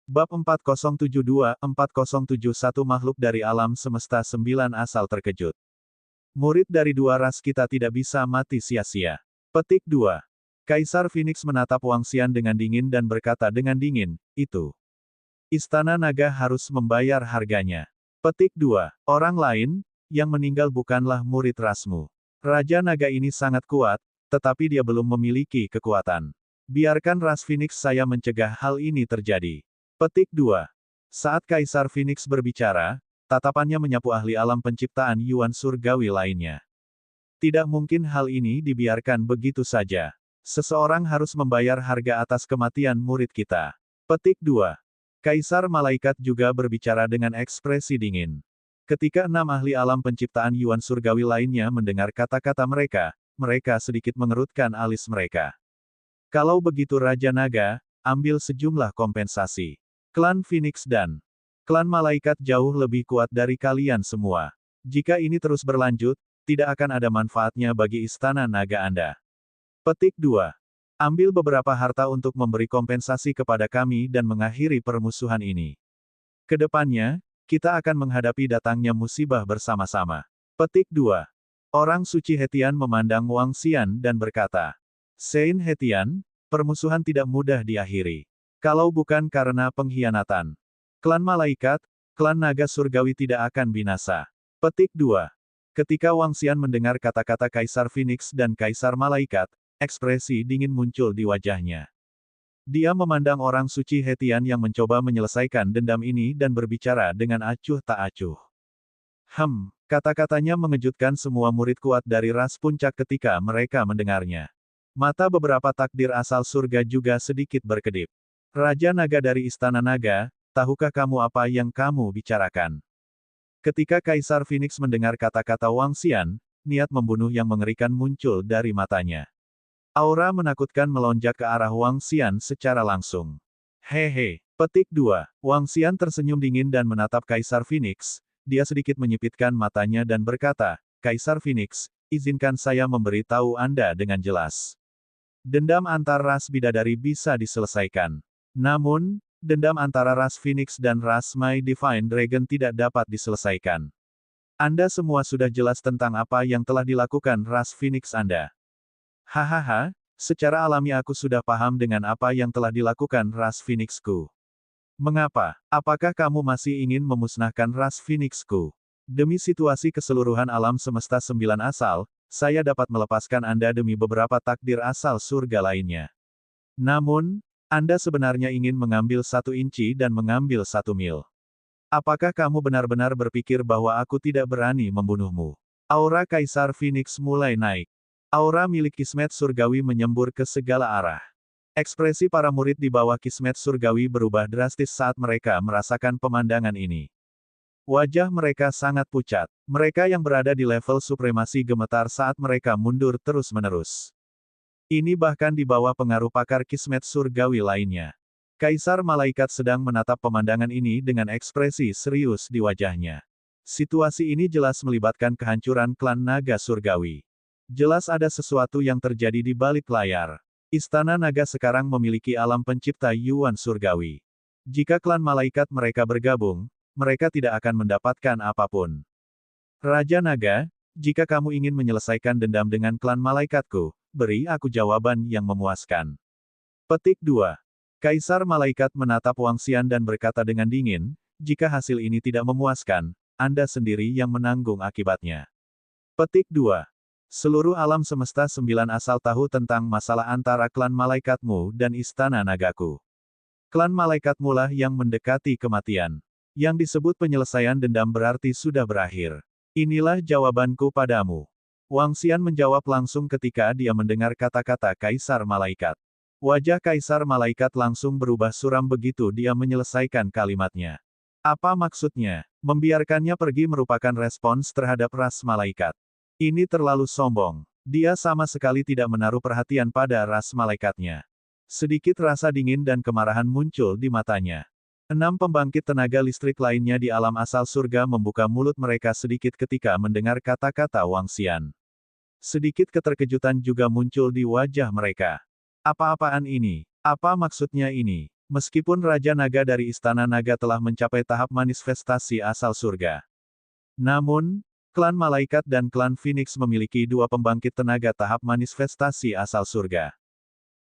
Bab 4072-4071 Makhluk dari alam semesta 9 asal terkejut. Murid dari dua ras kita tidak bisa mati sia-sia. Petik 2. Kaisar Phoenix menatap Wang Xian dengan dingin dan berkata dengan dingin, itu. Istana Naga harus membayar harganya. Petik 2. Orang lain, yang meninggal bukanlah murid rasmu. Raja Naga ini sangat kuat, tetapi dia belum memiliki kekuatan. Biarkan ras Phoenix saya mencegah hal ini terjadi. Petik 2. Saat Kaisar Phoenix berbicara, tatapannya menyapu ahli alam penciptaan Yuan Surgawi lainnya. Tidak mungkin hal ini dibiarkan begitu saja. Seseorang harus membayar harga atas kematian murid kita. Petik 2. Kaisar Malaikat juga berbicara dengan ekspresi dingin. Ketika 6 ahli alam penciptaan Yuan Surgawi lainnya mendengar kata-kata mereka, mereka sedikit mengerutkan alis mereka. Kalau begitu Raja Naga, ambil sejumlah kompensasi. Klan Phoenix dan klan Malaikat jauh lebih kuat dari kalian semua. Jika ini terus berlanjut, tidak akan ada manfaatnya bagi Istana Naga Anda. Petik 2. Ambil beberapa harta untuk memberi kompensasi kepada kami dan mengakhiri permusuhan ini. Kedepannya, kita akan menghadapi datangnya musibah bersama-sama. Petik 2. Orang suci Hetian memandang Wang Xian dan berkata, Saint Hetian, permusuhan tidak mudah diakhiri. Kalau bukan karena pengkhianatan klan Malaikat, klan Naga Surgawi tidak akan binasa. Petik 2. Ketika Wang Xian mendengar kata-kata Kaisar Phoenix dan Kaisar Malaikat, ekspresi dingin muncul di wajahnya. Dia memandang orang suci Hetian yang mencoba menyelesaikan dendam ini dan berbicara dengan acuh tak acuh. Kata-katanya mengejutkan semua murid kuat dari ras puncak ketika mereka mendengarnya. Mata beberapa takdir asal surga juga sedikit berkedip. Raja Naga dari Istana Naga, tahukah kamu apa yang kamu bicarakan? Ketika Kaisar Phoenix mendengar kata-kata Wang Xian, niat membunuh yang mengerikan muncul dari matanya. Aura menakutkan melonjak ke arah Wang Xian secara langsung. Hehe. Petik 2. Wang Xian tersenyum dingin dan menatap Kaisar Phoenix. Dia sedikit menyipitkan matanya dan berkata, Kaisar Phoenix, izinkan saya memberitahu Anda dengan jelas. Dendam antar ras bidadari bisa diselesaikan. Namun, dendam antara ras Phoenix dan ras My Divine Dragon tidak dapat diselesaikan. Anda semua sudah jelas tentang apa yang telah dilakukan ras Phoenix Anda. Hahaha, secara alami aku sudah paham dengan apa yang telah dilakukan ras Phoenixku. Mengapa? Apakah kamu masih ingin memusnahkan ras Phoenixku? Demi situasi keseluruhan alam semesta 9 asal, saya dapat melepaskan Anda demi beberapa takdir asal surga lainnya. Namun, Anda sebenarnya ingin mengambil 1 inci dan mengambil 1 mil. Apakah kamu benar-benar berpikir bahwa aku tidak berani membunuhmu? Aura Kaisar Phoenix mulai naik. Aura milik Kismet Surgawi menyembur ke segala arah. Ekspresi para murid di bawah Kismet Surgawi berubah drastis saat mereka merasakan pemandangan ini. Wajah mereka sangat pucat. Mereka yang berada di level supremasi gemetar saat mereka mundur terus-menerus. Ini bahkan di bawah pengaruh pakar Kismet Surgawi lainnya. Kaisar Malaikat sedang menatap pemandangan ini dengan ekspresi serius di wajahnya. Situasi ini jelas melibatkan kehancuran klan Naga Surgawi. Jelas ada sesuatu yang terjadi di balik layar. Istana Naga sekarang memiliki alam pencipta Yuan Surgawi. Jika klan Malaikat mereka bergabung, mereka tidak akan mendapatkan apapun. Raja Naga, jika kamu ingin menyelesaikan dendam dengan klan Malaikatku, beri aku jawaban yang memuaskan. Petik 2. Kaisar Malaikat menatap Wang Xian dan berkata dengan dingin, jika hasil ini tidak memuaskan, Anda sendiri yang menanggung akibatnya. Petik 2. Seluruh alam semesta 9 asal tahu tentang masalah antara klan Malaikatmu dan Istana Nagaku. Klan Malaikatmu lah yang mendekati kematian. Yang disebut penyelesaian dendam berarti sudah berakhir. Inilah jawabanku padamu. Wang Xian menjawab langsung ketika dia mendengar kata-kata Kaisar Malaikat. Wajah Kaisar Malaikat langsung berubah suram begitu dia menyelesaikan kalimatnya. Apa maksudnya? Membiarkannya pergi merupakan respons terhadap ras Malaikat. Ini terlalu sombong. Dia sama sekali tidak menaruh perhatian pada ras Malaikatnya. Sedikit rasa dingin dan kemarahan muncul di matanya. 6 pembangkit tenaga listrik lainnya di alam asal surga membuka mulut mereka sedikit ketika mendengar kata-kata Wang Xian. Sedikit keterkejutan juga muncul di wajah mereka. Apa-apaan ini? Apa maksudnya ini? Meskipun Raja Naga dari Istana Naga telah mencapai tahap manifestasi asal surga. Namun, klan Malaikat dan klan Phoenix memiliki dua pembangkit tenaga tahap manifestasi asal surga.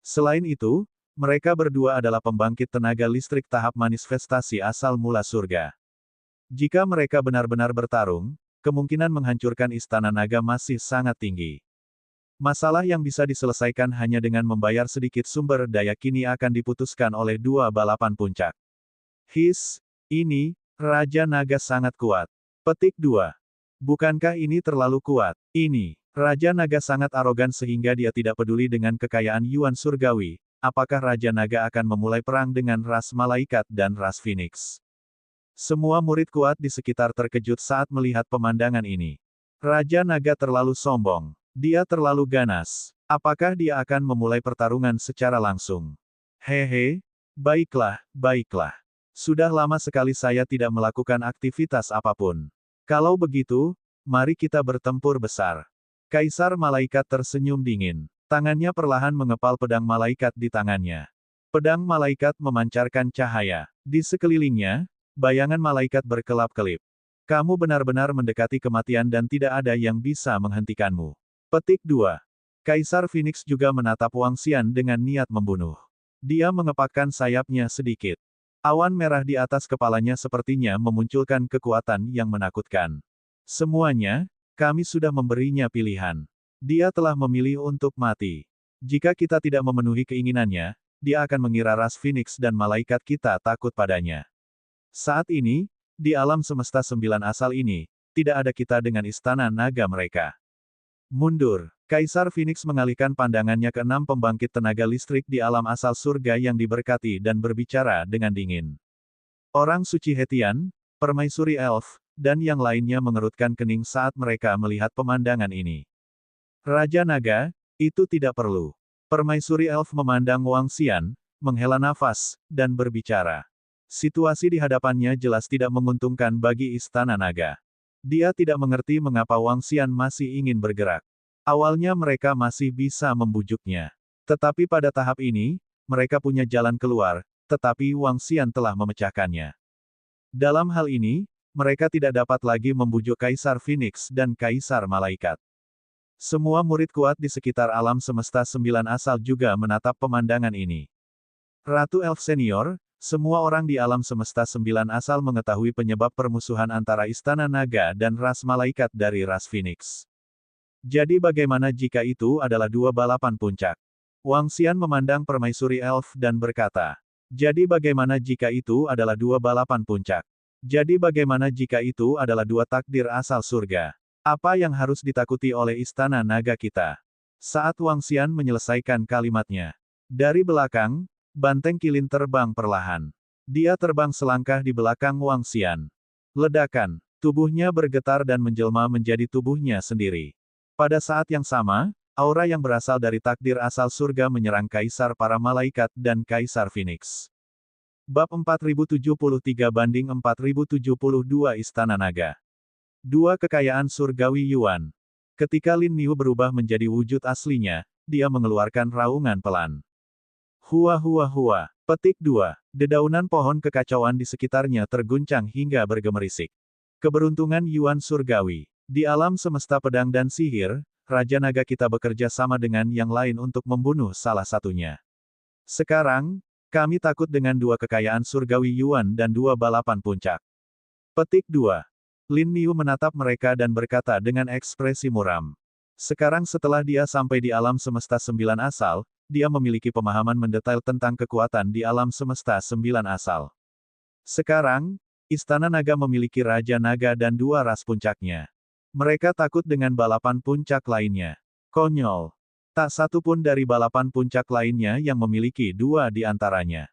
Selain itu, mereka berdua adalah pembangkit tenaga listrik tahap manifestasi asal mula surga. Jika mereka benar-benar bertarung, kemungkinan menghancurkan Istana Naga masih sangat tinggi. Masalah yang bisa diselesaikan hanya dengan membayar sedikit sumber daya kini akan diputuskan oleh dua balapan puncak. Ini, Raja Naga sangat kuat. Petik 2. Bukankah ini terlalu kuat? Ini, Raja Naga sangat arogan sehingga dia tidak peduli dengan kekayaan Yuan Surgawi. Apakah Raja Naga akan memulai perang dengan ras Malaikat dan ras Phoenix? Semua murid kuat di sekitar terkejut saat melihat pemandangan ini. Raja Naga terlalu sombong. Dia terlalu ganas. Apakah dia akan memulai pertarungan secara langsung? Hehe, baiklah, baiklah. Sudah lama sekali saya tidak melakukan aktivitas apapun. Kalau begitu, mari kita bertempur besar. Kaisar Malaikat tersenyum dingin. Tangannya perlahan mengepal pedang malaikat di tangannya. Pedang malaikat memancarkan cahaya. Di sekelilingnya, bayangan malaikat berkelap-kelip. Kamu benar-benar mendekati kematian dan tidak ada yang bisa menghentikanmu. Petik 2. Kaisar Phoenix juga menatap Wang Xian dengan niat membunuh. Dia mengepakkan sayapnya sedikit. Awan merah di atas kepalanya sepertinya memunculkan kekuatan yang menakutkan. Semuanya, kami sudah memberinya pilihan. Dia telah memilih untuk mati. Jika kita tidak memenuhi keinginannya, dia akan mengira ras Phoenix dan malaikat kita takut padanya. Saat ini, di alam semesta 9 asal ini, tidak ada kita dengan Istana Naga mereka. Mundur. Kaisar Phoenix mengalihkan pandangannya ke 6 pembangkit tenaga listrik di alam asal surga yang diberkati dan berbicara dengan dingin. Orang suci Hetian, permaisuri elf, dan yang lainnya mengerutkan kening saat mereka melihat pemandangan ini. Raja Naga, itu tidak perlu. Permaisuri elf memandang Wang Xian, menghela nafas, dan berbicara. Situasi di hadapannya jelas tidak menguntungkan bagi Istana Naga. Dia tidak mengerti mengapa Wang Xian masih ingin bergerak. Awalnya mereka masih bisa membujuknya. Tetapi pada tahap ini, mereka punya jalan keluar, tetapi Wang Xian telah memecahkannya. Dalam hal ini, mereka tidak dapat lagi membujuk Kaisar Phoenix dan Kaisar Malaikat. Semua murid kuat di sekitar alam semesta 9 asal juga menatap pemandangan ini. Ratu Elf Senior, semua orang di alam semesta 9 asal mengetahui penyebab permusuhan antara Istana Naga dan ras Malaikat dari ras Phoenix. Jadi bagaimana jika itu adalah dua balapan puncak? Wang Xian memandang permaisuri elf dan berkata, jadi bagaimana jika itu adalah dua balapan puncak? Jadi bagaimana jika itu adalah dua takdir asal surga? Apa yang harus ditakuti oleh Istana Naga kita? Saat Wang Xian menyelesaikan kalimatnya, dari belakang, banteng kilin terbang perlahan. Dia terbang selangkah di belakang Wang Xian. Ledakan. Tubuhnya bergetar dan menjelma menjadi tubuhnya sendiri. Pada saat yang sama, aura yang berasal dari takdir asal surga menyerang Kaisar para Malaikat dan Kaisar Phoenix. Bab 4073-4072 Istana Naga. Dua kekayaan surgawi Yuan. Ketika Lin Niu berubah menjadi wujud aslinya, dia mengeluarkan raungan pelan. Hua hua hua. Petik 2. Dedaunan pohon kekacauan di sekitarnya terguncang hingga bergemerisik. Keberuntungan Yuan Surgawi. Di alam semesta pedang dan sihir, Raja Naga kita bekerja sama dengan yang lain untuk membunuh salah satunya. Sekarang, kami takut dengan dua kekayaan surgawi Yuan dan dua balapan puncak. Petik 2. Lin Niu menatap mereka dan berkata dengan ekspresi muram. Sekarang setelah dia sampai di alam semesta 9 asal, dia memiliki pemahaman mendetail tentang kekuatan di alam semesta 9 asal. Sekarang, Istana Naga memiliki Raja Naga dan dua ras puncaknya. Mereka takut dengan balapan puncak lainnya. Konyol. Tak satu pun dari balapan puncak lainnya yang memiliki dua di antaranya.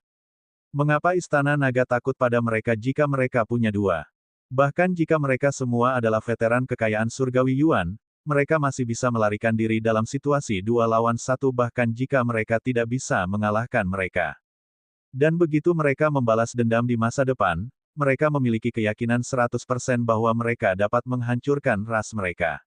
Mengapa Istana Naga takut pada mereka jika mereka punya dua? Bahkan jika mereka semua adalah veteran kekayaan surgawi Yuan, mereka masih bisa melarikan diri dalam situasi 2 lawan 1 bahkan jika mereka tidak bisa mengalahkan mereka. Dan begitu mereka membalas dendam di masa depan, mereka memiliki keyakinan 100% bahwa mereka dapat menghancurkan ras mereka.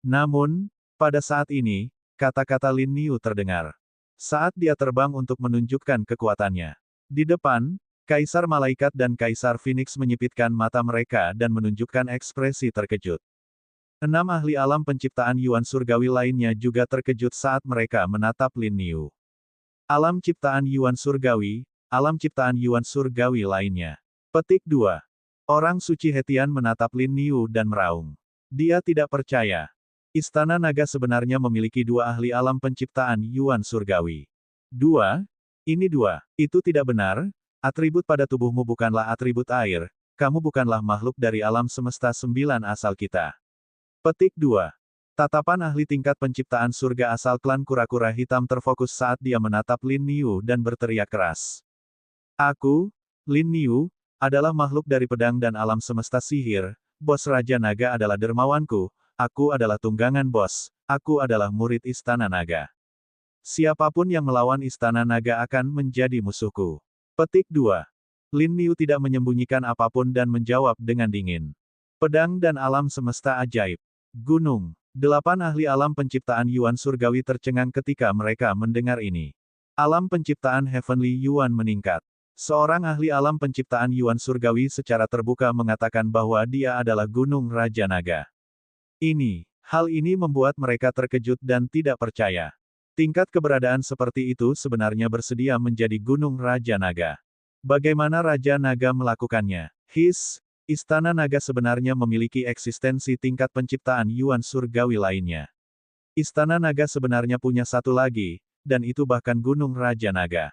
Namun, pada saat ini, kata-kata Lin Niu terdengar. Saat dia terbang untuk menunjukkan kekuatannya. Di depan, Kaisar Malaikat dan Kaisar Phoenix menyipitkan mata mereka dan menunjukkan ekspresi terkejut. 6 ahli alam penciptaan Yuan surgawi lainnya juga terkejut saat mereka menatap Lin Niu. Alam ciptaan Yuan surgawi, alam ciptaan Yuan surgawi lainnya. Petik 2. Orang suci Hetian menatap Lin Niu dan meraung. Dia tidak percaya. Istana Naga sebenarnya memiliki 2 ahli alam penciptaan Yuan surgawi. 2? Ini 2. Itu tidak benar. Atribut pada tubuhmu bukanlah atribut air, kamu bukanlah makhluk dari alam semesta 9 asal kita. Petik 2. Tatapan ahli tingkat penciptaan surga asal klan kura-kura hitam terfokus saat dia menatap Lin Niu dan berteriak keras. Aku, Lin Niu, adalah makhluk dari pedang dan alam semesta sihir, bos Raja Naga adalah dermawanku, aku adalah tunggangan bos, aku adalah murid Istana Naga. Siapapun yang melawan Istana Naga akan menjadi musuhku. Petik 2. Lin Niu tidak menyembunyikan apapun dan menjawab dengan dingin. Pedang dan alam semesta ajaib. Gunung. 8 ahli alam penciptaan Yuan surgawi tercengang ketika mereka mendengar ini. Alam penciptaan Heavenly Yuan meningkat. Seorang ahli alam penciptaan Yuan surgawi secara terbuka mengatakan bahwa dia adalah Gunung Raja Naga. Hal ini membuat mereka terkejut dan tidak percaya. Tingkat keberadaan seperti itu sebenarnya bersedia menjadi Gunung Raja Naga. Bagaimana Raja Naga melakukannya? Istana Naga sebenarnya memiliki eksistensi tingkat penciptaan Yuan surgawi lainnya. Istana Naga sebenarnya punya satu lagi, dan itu bahkan Gunung Raja Naga.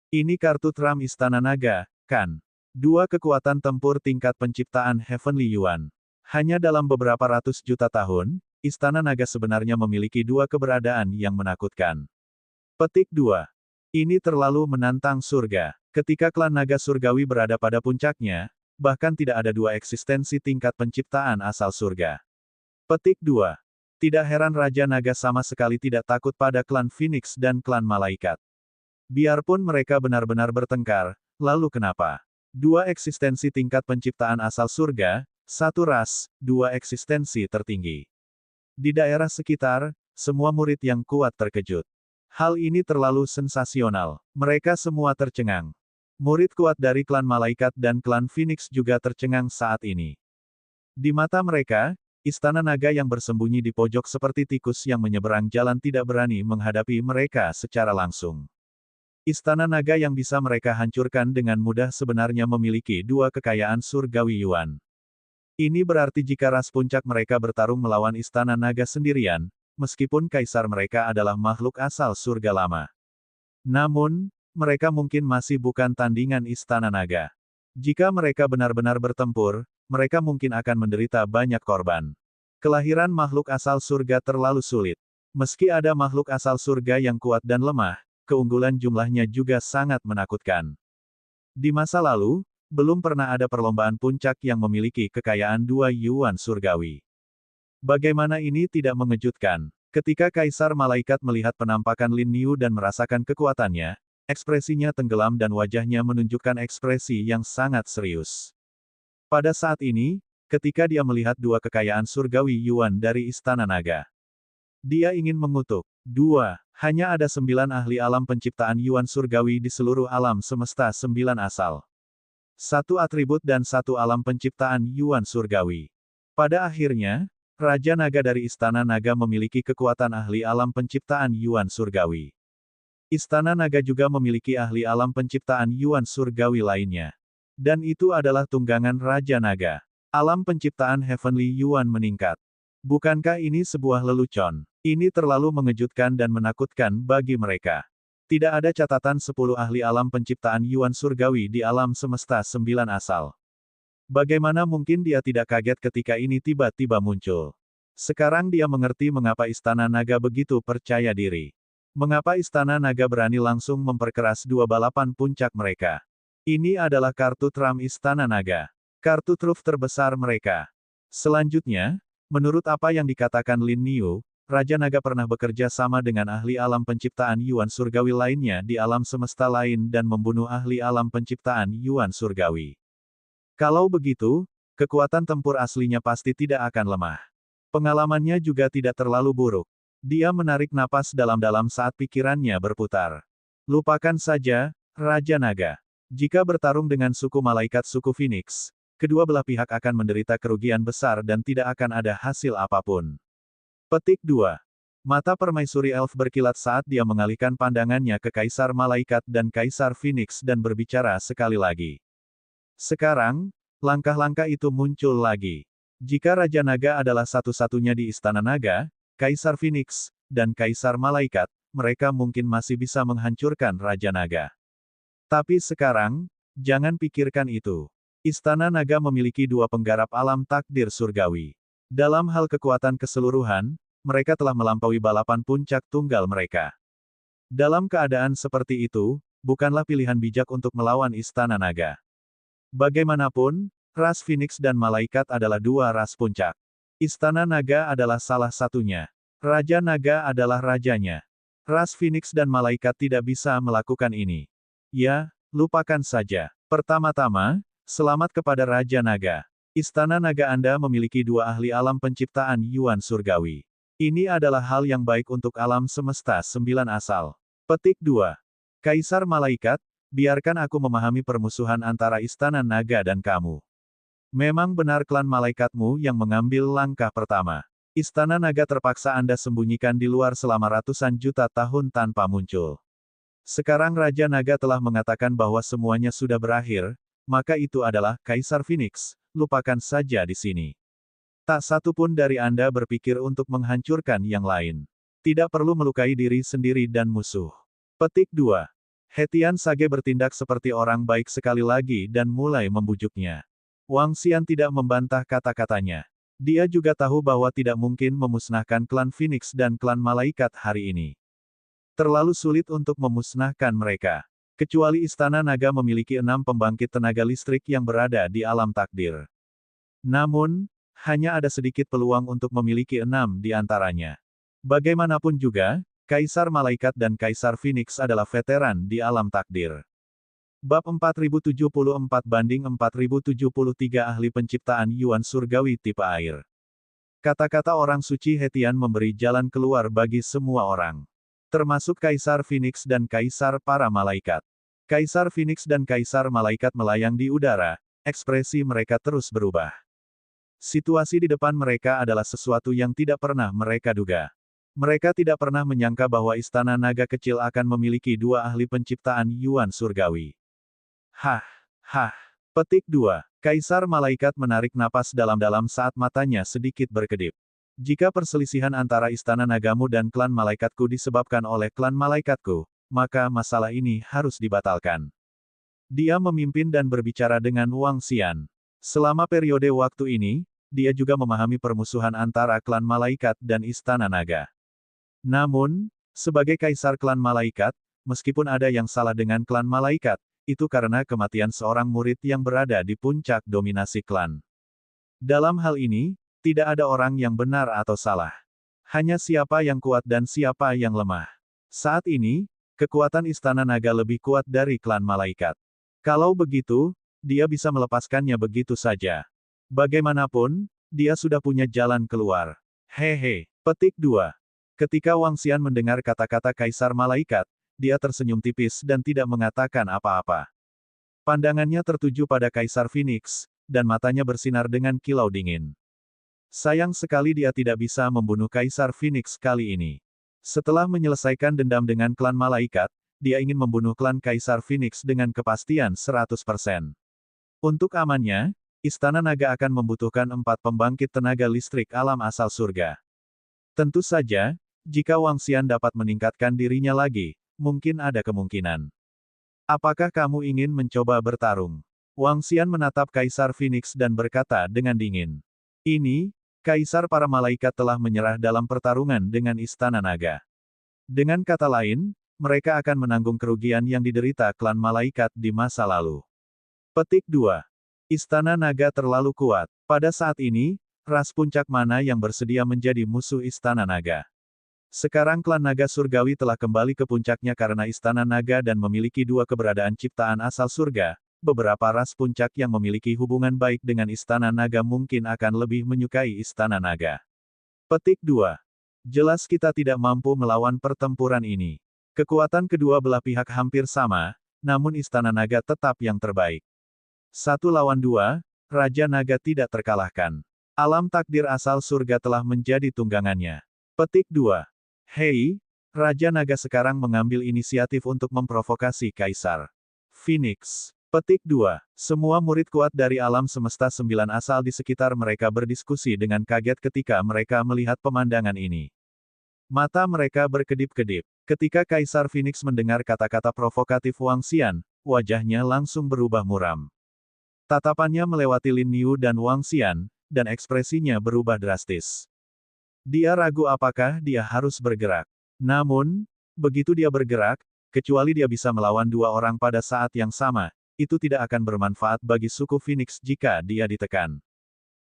Ini kartu tram Istana Naga, kan? 2 kekuatan tempur tingkat penciptaan Heavenly Yuan. Hanya dalam beberapa ratus juta tahun, Istana Naga sebenarnya memiliki 2 keberadaan yang menakutkan. Petik 2. Ini terlalu menantang surga. Ketika klan naga surgawi berada pada puncaknya, bahkan tidak ada 2 eksistensi tingkat penciptaan asal surga. Petik 2. Tidak heran Raja Naga sama sekali tidak takut pada klan Phoenix dan klan Malaikat. Biarpun mereka benar-benar bertengkar, lalu kenapa? 2 eksistensi tingkat penciptaan asal surga, 1 ras, 2 eksistensi tertinggi. Di daerah sekitar, semua murid yang kuat terkejut. Hal ini terlalu sensasional. Mereka semua tercengang. Murid kuat dari klan Malaikat dan klan Phoenix juga tercengang saat ini. Di mata mereka, Istana Naga yang bersembunyi di pojok seperti tikus yang menyeberang jalan tidak berani menghadapi mereka secara langsung. Istana Naga yang bisa mereka hancurkan dengan mudah sebenarnya memiliki 2 kekayaan surgawi Yuan. Ini berarti jika ras puncak mereka bertarung melawan Istana Naga sendirian, meskipun kaisar mereka adalah makhluk asal surga lama. Namun, mereka mungkin masih bukan tandingan Istana Naga. Jika mereka benar-benar bertempur, mereka mungkin akan menderita banyak korban. Kelahiran makhluk asal surga terlalu sulit. Meski ada makhluk asal surga yang kuat dan lemah, keunggulan jumlahnya juga sangat menakutkan. Di masa lalu, belum pernah ada perlombaan puncak yang memiliki kekayaan 2 Yuan surgawi. Bagaimana ini tidak mengejutkan? Ketika Kaisar Malaikat melihat penampakan Lin Niu dan merasakan kekuatannya, ekspresinya tenggelam dan wajahnya menunjukkan ekspresi yang sangat serius. Pada saat ini, ketika dia melihat 2 kekayaan surgawi Yuan dari Istana Naga, dia ingin mengutuk. 2. Hanya ada 9 ahli alam penciptaan Yuan surgawi di seluruh alam semesta 9 asal. 1 atribut dan 1 alam penciptaan Yuan surgawi. Pada akhirnya, Raja Naga dari Istana Naga memiliki kekuatan ahli alam penciptaan Yuan surgawi. Istana Naga juga memiliki ahli alam penciptaan Yuan surgawi lainnya. Dan itu adalah tunggangan Raja Naga. Alam penciptaan Heavenly Yuan meningkat. Bukankah ini sebuah lelucon? Ini terlalu mengejutkan dan menakutkan bagi mereka. Tidak ada catatan 10 ahli alam penciptaan Yuan surgawi di alam semesta 9 asal. Bagaimana mungkin dia tidak kaget ketika ini tiba-tiba muncul? Sekarang dia mengerti mengapa Istana Naga begitu percaya diri. Mengapa Istana Naga berani langsung memperkeras 2 balapan puncak mereka. Ini adalah kartu tram Istana Naga. Kartu truf terbesar mereka. Selanjutnya, menurut apa yang dikatakan Lin Niu, Raja Naga pernah bekerja sama dengan ahli alam penciptaan Yuan surgawi lainnya di alam semesta lain dan membunuh ahli alam penciptaan Yuan surgawi. Kalau begitu, kekuatan tempur aslinya pasti tidak akan lemah. Pengalamannya juga tidak terlalu buruk. Dia menarik napas dalam-dalam saat pikirannya berputar. Lupakan saja, Raja Naga. Jika bertarung dengan suku malaikat suku Phoenix, kedua belah pihak akan menderita kerugian besar dan tidak akan ada hasil apapun. Petik 2. Mata permaisuri elf berkilat saat dia mengalihkan pandangannya ke Kaisar Malaikat dan Kaisar Phoenix dan berbicara sekali lagi. Sekarang, langkah-langkah itu muncul lagi. Jika Raja Naga adalah satu-satunya di Istana Naga, Kaisar Phoenix, dan Kaisar Malaikat, mereka mungkin masih bisa menghancurkan Raja Naga. Tapi sekarang, jangan pikirkan itu. Istana Naga memiliki dua penggarap alam takdir surgawi. Dalam hal kekuatan keseluruhan, mereka telah melampaui balapan puncak tunggal mereka. Dalam keadaan seperti itu, bukanlah pilihan bijak untuk melawan Istana Naga. Bagaimanapun, ras Phoenix dan Malaikat adalah dua ras puncak. Istana Naga adalah salah satunya. Raja Naga adalah rajanya. Ras Phoenix dan Malaikat tidak bisa melakukan ini. Ya, lupakan saja. Pertama-tama, selamat kepada Raja Naga. Istana Naga Anda memiliki dua ahli alam penciptaan Yuan Surgawi. Ini adalah hal yang baik untuk alam semesta 9 asal. Petik 2. Kaisar Malaikat, biarkan aku memahami permusuhan antara Istana Naga dan kamu. Memang benar klan malaikatmu yang mengambil langkah pertama. Istana Naga terpaksa Anda sembunyikan di luar selama ratusan juta tahun tanpa muncul. Sekarang Raja Naga telah mengatakan bahwa semuanya sudah berakhir, maka itu adalah Kaisar Phoenix, lupakan saja di sini. Tak satu pun dari Anda berpikir untuk menghancurkan yang lain. Tidak perlu melukai diri sendiri dan musuh. Petik 2. Hetian Sage bertindak seperti orang baik sekali lagi dan mulai membujuknya. Wang Xian tidak membantah kata-katanya. Dia juga tahu bahwa tidak mungkin memusnahkan klan Phoenix dan klan Malaikat hari ini. Terlalu sulit untuk memusnahkan mereka. Kecuali Istana Naga memiliki 6 pembangkit tenaga listrik yang berada di alam takdir. Namun, hanya ada sedikit peluang untuk memiliki 6 di antaranya. Bagaimanapun juga, Kaisar Malaikat dan Kaisar Phoenix adalah veteran di alam takdir. Bab 4074-4073 Ahli Penciptaan Yuan Surgawi Tipe Air. Kata-kata orang suci Hetian memberi jalan keluar bagi semua orang. Termasuk Kaisar Phoenix dan Kaisar para Malaikat. Kaisar Phoenix dan Kaisar Malaikat melayang di udara, ekspresi mereka terus berubah. Situasi di depan mereka adalah sesuatu yang tidak pernah mereka duga. Mereka tidak pernah menyangka bahwa Istana Naga kecil akan memiliki dua ahli penciptaan Yuan Surgawi. Hah, hah. Petik 2. Kaisar Malaikat menarik napas dalam-dalam saat matanya sedikit berkedip. Jika perselisihan antara Istana Nagamu dan klan Malaikatku disebabkan oleh klan Malaikatku, maka masalah ini harus dibatalkan. Dia memimpin dan berbicara dengan Wang Xian. Selama periode waktu ini, dia juga memahami permusuhan antara klan Malaikat dan Istana Naga. Namun, sebagai Kaisar klan Malaikat, meskipun ada yang salah dengan klan Malaikat, itu karena kematian seorang murid yang berada di puncak dominasi klan. Dalam hal ini, tidak ada orang yang benar atau salah. Hanya siapa yang kuat dan siapa yang lemah. Saat ini, kekuatan Istana Naga lebih kuat dari klan Malaikat. Kalau begitu, dia bisa melepaskannya begitu saja. Bagaimanapun, dia sudah punya jalan keluar. Hehe. Petik 2. Ketika Wang Xian mendengar kata-kata Kaisar Malaikat, dia tersenyum tipis dan tidak mengatakan apa-apa. Pandangannya tertuju pada Kaisar Phoenix, dan matanya bersinar dengan kilau dingin. Sayang sekali dia tidak bisa membunuh Kaisar Phoenix kali ini. Setelah menyelesaikan dendam dengan klan Malaikat, dia ingin membunuh klan Kaisar Phoenix dengan kepastian 100%. Untuk amannya, Istana Naga akan membutuhkan 4 pembangkit tenaga listrik alam asal surga. Tentu saja, jika Wang Xian dapat meningkatkan dirinya lagi, mungkin ada kemungkinan. Apakah kamu ingin mencoba bertarung? Wang Xian menatap Kaisar Phoenix dan berkata dengan dingin. Ini, Kaisar para Malaikat telah menyerah dalam pertarungan dengan Istana Naga. Dengan kata lain, mereka akan menanggung kerugian yang diderita klan Malaikat di masa lalu. Petik 2. Istana Naga terlalu kuat. Pada saat ini, ras puncak mana yang bersedia menjadi musuh Istana Naga? Sekarang klan Naga Surgawi telah kembali ke puncaknya karena Istana Naga dan memiliki dua keberadaan ciptaan asal surga. Beberapa ras puncak yang memiliki hubungan baik dengan Istana Naga mungkin akan lebih menyukai Istana Naga. Petik 2. Jelas kita tidak mampu melawan pertempuran ini. Kekuatan kedua belah pihak hampir sama, namun Istana Naga tetap yang terbaik. 1 lawan 2, Raja Naga tidak terkalahkan. Alam takdir asal surga telah menjadi tunggangannya. Petik 2. Hei, Raja Naga sekarang mengambil inisiatif untuk memprovokasi Kaisar Phoenix. Petik 2. Semua murid kuat dari alam semesta 9 asal di sekitar mereka berdiskusi dengan kaget ketika mereka melihat pemandangan ini. Mata mereka berkedip-kedip. Ketika Kaisar Phoenix mendengar kata-kata provokatif Wang Xian, wajahnya langsung berubah muram. Tatapannya melewati Lin Yu dan Wang Xian, dan ekspresinya berubah drastis. Dia ragu apakah dia harus bergerak. Namun, begitu dia bergerak, kecuali dia bisa melawan 2 orang pada saat yang sama, itu tidak akan bermanfaat bagi suku Phoenix jika dia ditekan.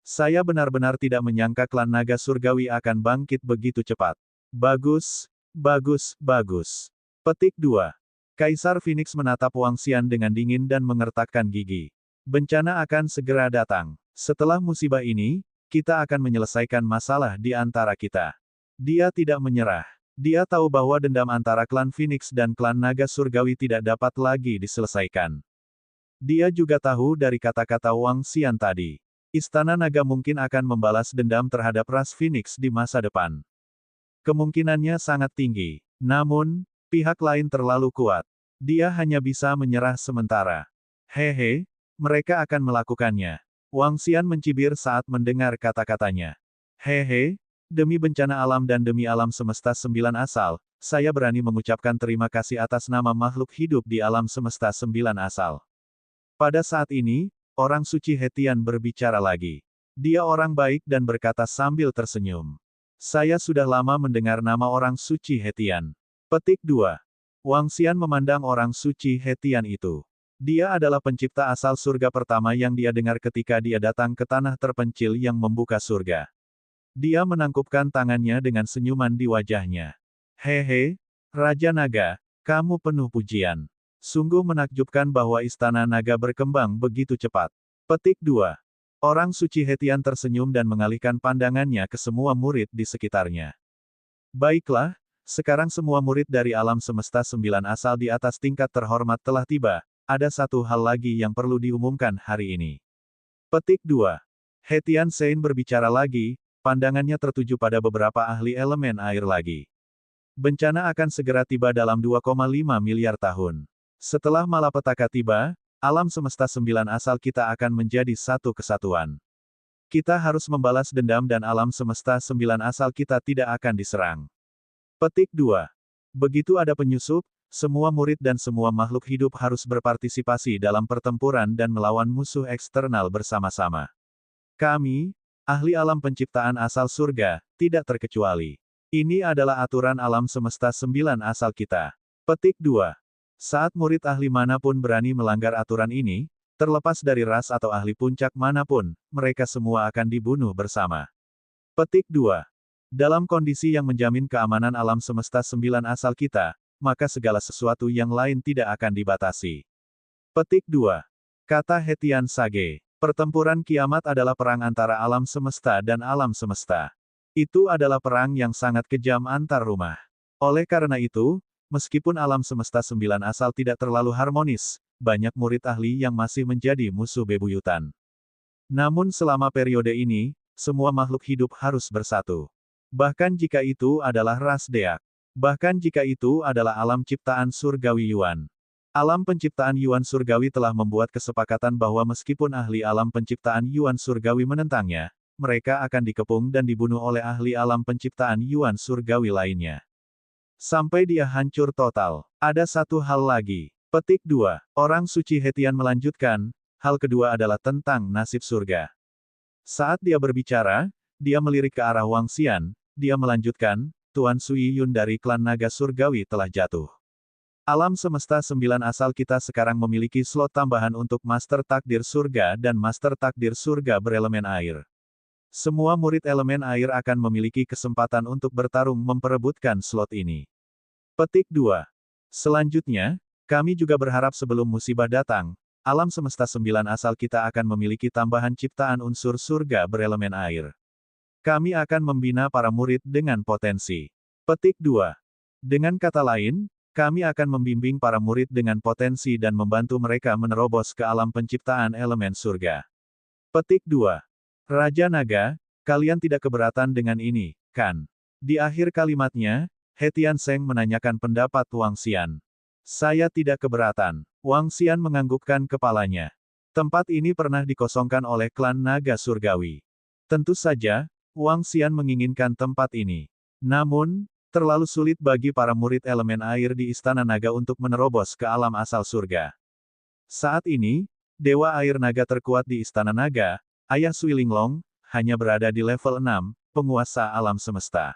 Saya benar-benar tidak menyangka klan naga surgawi akan bangkit begitu cepat. Bagus, bagus, bagus. Petik 2. Kaisar Phoenix menatap Wang Xian dengan dingin dan mengertakkan gigi. Bencana akan segera datang. Setelah musibah ini, kita akan menyelesaikan masalah di antara kita. Dia tidak menyerah. Dia tahu bahwa dendam antara klan Phoenix dan klan naga surgawi tidak dapat lagi diselesaikan. Dia juga tahu dari kata-kata Wang Xian tadi. Istana Naga mungkin akan membalas dendam terhadap ras Phoenix di masa depan. Kemungkinannya sangat tinggi. Namun, pihak lain terlalu kuat. Dia hanya bisa menyerah sementara. Hehe, mereka akan melakukannya. Wang Xian mencibir saat mendengar kata-katanya. Hehe, demi bencana alam dan demi alam semesta 9 asal, saya berani mengucapkan terima kasih atas nama makhluk hidup di alam semesta 9 asal. Pada saat ini, orang suci Hetian berbicara lagi. Dia orang baik dan berkata sambil tersenyum. Saya sudah lama mendengar nama orang suci Hetian. Petik 2. Wang Xian memandang orang suci Hetian itu. Dia adalah pencipta asal surga pertama yang dia dengar ketika dia datang ke tanah terpencil yang membuka surga. Dia menangkupkan tangannya dengan senyuman di wajahnya. Hehe, Raja Naga, kamu penuh pujian. Sungguh menakjubkan bahwa Istana Naga berkembang begitu cepat. Petik 2. Orang suci Hetian tersenyum dan mengalihkan pandangannya ke semua murid di sekitarnya. Baiklah, sekarang semua murid dari alam semesta 9 asal di atas tingkat terhormat telah tiba, ada satu hal lagi yang perlu diumumkan hari ini. Petik 2. Hetian Sein berbicara lagi, pandangannya tertuju pada beberapa ahli elemen air lagi. Bencana akan segera tiba dalam 2,5 miliar tahun. Setelah malapetaka tiba, alam semesta 9 asal kita akan menjadi satu kesatuan. Kita harus membalas dendam dan alam semesta 9 asal kita tidak akan diserang. Petik 2. Begitu ada penyusup, semua murid dan semua makhluk hidup harus berpartisipasi dalam pertempuran dan melawan musuh eksternal bersama-sama. Kami, ahli alam penciptaan asal surga, tidak terkecuali. Ini adalah aturan alam semesta 9 asal kita. Petik 2. Saat murid ahli manapun berani melanggar aturan ini, terlepas dari ras atau ahli puncak manapun, mereka semua akan dibunuh bersama. Petik 2. Dalam kondisi yang menjamin keamanan alam semesta 9 asal kita, maka segala sesuatu yang lain tidak akan dibatasi. Petik 2. Kata Hetian Sage. Pertempuran kiamat adalah perang antara alam semesta dan alam semesta. Itu adalah perang yang sangat kejam antar rumah. Oleh karena itu, meskipun alam semesta 9 asal tidak terlalu harmonis, banyak murid ahli yang masih menjadi musuh bebuyutan. Namun selama periode ini, semua makhluk hidup harus bersatu. Bahkan jika itu adalah ras Deak. Bahkan jika itu adalah alam ciptaan surgawi Yuan. Alam penciptaan Yuan surgawi telah membuat kesepakatan bahwa meskipun ahli alam penciptaan Yuan surgawi menentangnya, mereka akan dikepung dan dibunuh oleh ahli alam penciptaan Yuan surgawi lainnya. Sampai dia hancur total. Ada satu hal lagi. Petik 2. Orang suci Hetian melanjutkan, hal kedua adalah tentang nasib surga. Saat dia berbicara, dia melirik ke arah Wang Xian, dia melanjutkan, Tuan Sui Yun dari klan naga surgawi telah jatuh. Alam semesta 9 asal kita sekarang memiliki slot tambahan untuk Master Takdir Surga dan Master Takdir Surga berelemen air. Semua murid elemen air akan memiliki kesempatan untuk bertarung memperebutkan slot ini. Petik 2. Selanjutnya, kami juga berharap sebelum musibah datang, alam semesta 9 asal kita akan memiliki tambahan ciptaan unsur surga berelemen air. Kami akan membina para murid dengan potensi. Petik 2. Dengan kata lain, Kami akan membimbing para murid dengan potensi dan membantu mereka menerobos ke alam penciptaan elemen surga. Petik 2. Raja Naga, kalian tidak keberatan dengan ini, kan? Di akhir kalimatnya, He Tianzeng menanyakan pendapat Wang Xian. Saya tidak keberatan. Wang Xian menganggukkan kepalanya. Tempat ini pernah dikosongkan oleh klan naga surgawi. Tentu saja, Wang Xian menginginkan tempat ini. Namun, terlalu sulit bagi para murid elemen air di Istana Naga untuk menerobos ke alam asal surga. Saat ini, Dewa Air Naga terkuat di Istana Naga, Ayah Sui Linglong, hanya berada di level 6, penguasa alam semesta.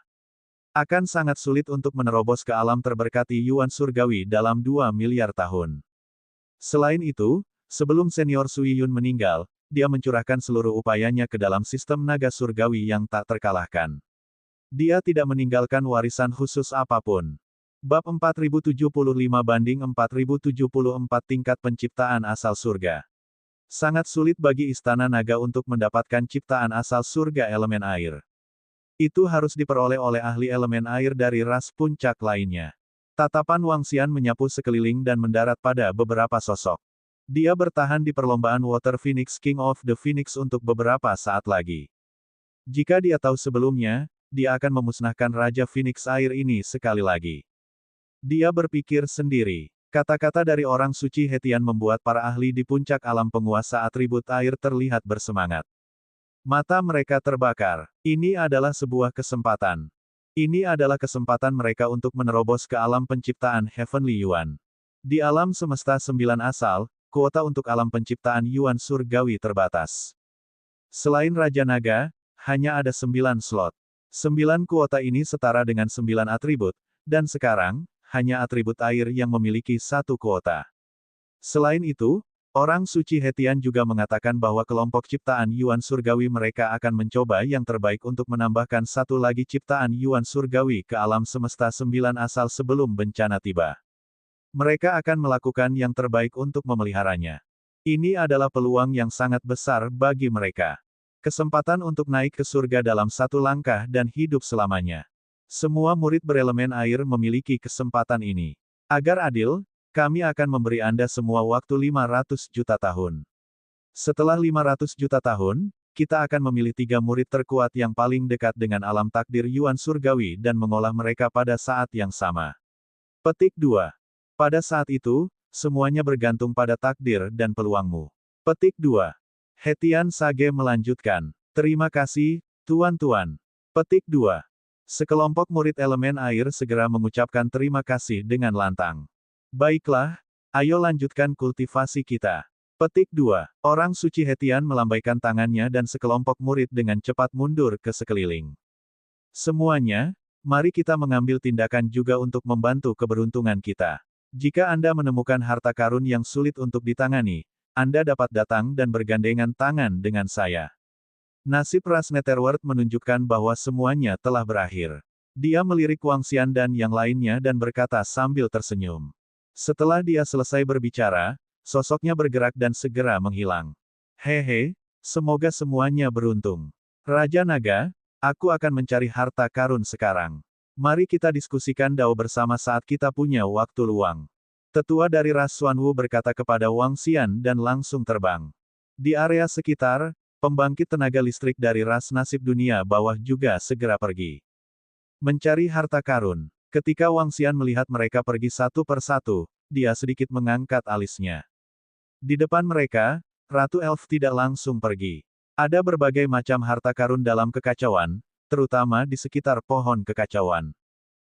Akan sangat sulit untuk menerobos ke alam terberkati Yuan Surgawi dalam 2 miliar tahun. Selain itu, sebelum senior Sui Yun meninggal, dia mencurahkan seluruh upayanya ke dalam sistem naga surgawi yang tak terkalahkan. Dia tidak meninggalkan warisan khusus apapun. Bab 4075-4074 tingkat penciptaan asal surga. Sangat sulit bagi Istana Naga untuk mendapatkan ciptaan asal surga elemen air. Itu harus diperoleh oleh ahli elemen air dari ras puncak lainnya. Tatapan Wang Xian menyapu sekeliling dan mendarat pada beberapa sosok. Dia bertahan di perlombaan Water Phoenix King of the Phoenix untuk beberapa saat lagi. Jika dia tahu sebelumnya, dia akan memusnahkan Raja Phoenix air ini sekali lagi. Dia berpikir sendiri. Kata-kata dari orang suci Hetian membuat para ahli di puncak alam penguasa atribut air terlihat bersemangat. Mata mereka terbakar. Ini adalah sebuah kesempatan. Ini adalah kesempatan mereka untuk menerobos ke alam penciptaan Heavenly Yuan. Di alam semesta 9 asal, kuota untuk alam penciptaan Yuan Surgawi terbatas. Selain Raja Naga, hanya ada 9 slot. 9 kuota ini setara dengan 9 atribut, dan sekarang, hanya atribut air yang memiliki 1 kuota. Selain itu, orang suci Hetian juga mengatakan bahwa kelompok ciptaan Yuan Surgawi mereka akan mencoba yang terbaik untuk menambahkan 1 lagi ciptaan Yuan Surgawi ke alam semesta 9 asal sebelum bencana tiba. Mereka akan melakukan yang terbaik untuk memeliharanya. Ini adalah peluang yang sangat besar bagi mereka. Kesempatan untuk naik ke surga dalam 1 langkah dan hidup selamanya. Semua murid berelemen air memiliki kesempatan ini. Agar adil, kami akan memberi Anda semua waktu 500 juta tahun. Setelah 500 juta tahun, kita akan memilih 3 murid terkuat yang paling dekat dengan alam takdir Yuan Surgawi dan mengolah mereka pada saat yang sama. Petik 2. Pada saat itu, semuanya bergantung pada takdir dan peluangmu. Petik 2. Hetian Sage melanjutkan. Terima kasih, tuan-tuan. Petik 2. Sekelompok murid elemen air segera mengucapkan terima kasih dengan lantang. Baiklah, ayo lanjutkan kultivasi kita. Petik 2. Orang suci Hetian melambaikan tangannya dan sekelompok murid dengan cepat mundur ke sekeliling. Semuanya, mari kita mengambil tindakan juga untuk membantu keberuntungan kita. Jika Anda menemukan harta karun yang sulit untuk ditangani, Anda dapat datang dan bergandengan tangan dengan saya. Nasib ras Netherworld menunjukkan bahwa semuanya telah berakhir. Dia melirik Wang Xian dan yang lainnya dan berkata sambil tersenyum. Setelah dia selesai berbicara, sosoknya bergerak dan segera menghilang. Hehe, semoga semuanya beruntung. Raja Naga, aku akan mencari harta karun sekarang. Mari kita diskusikan Dao bersama saat kita punya waktu luang. Tetua dari ras Xuanwu berkata kepada Wang Xian dan langsung terbang. Di area sekitar, pembangkit tenaga listrik dari ras nasib dunia bawah juga segera pergi. Mencari harta karun. Ketika Wang Xian melihat mereka pergi satu persatu, dia sedikit mengangkat alisnya. Di depan mereka, Ratu Elf tidak langsung pergi. Ada berbagai macam harta karun dalam kekacauan, terutama di sekitar pohon kekacauan.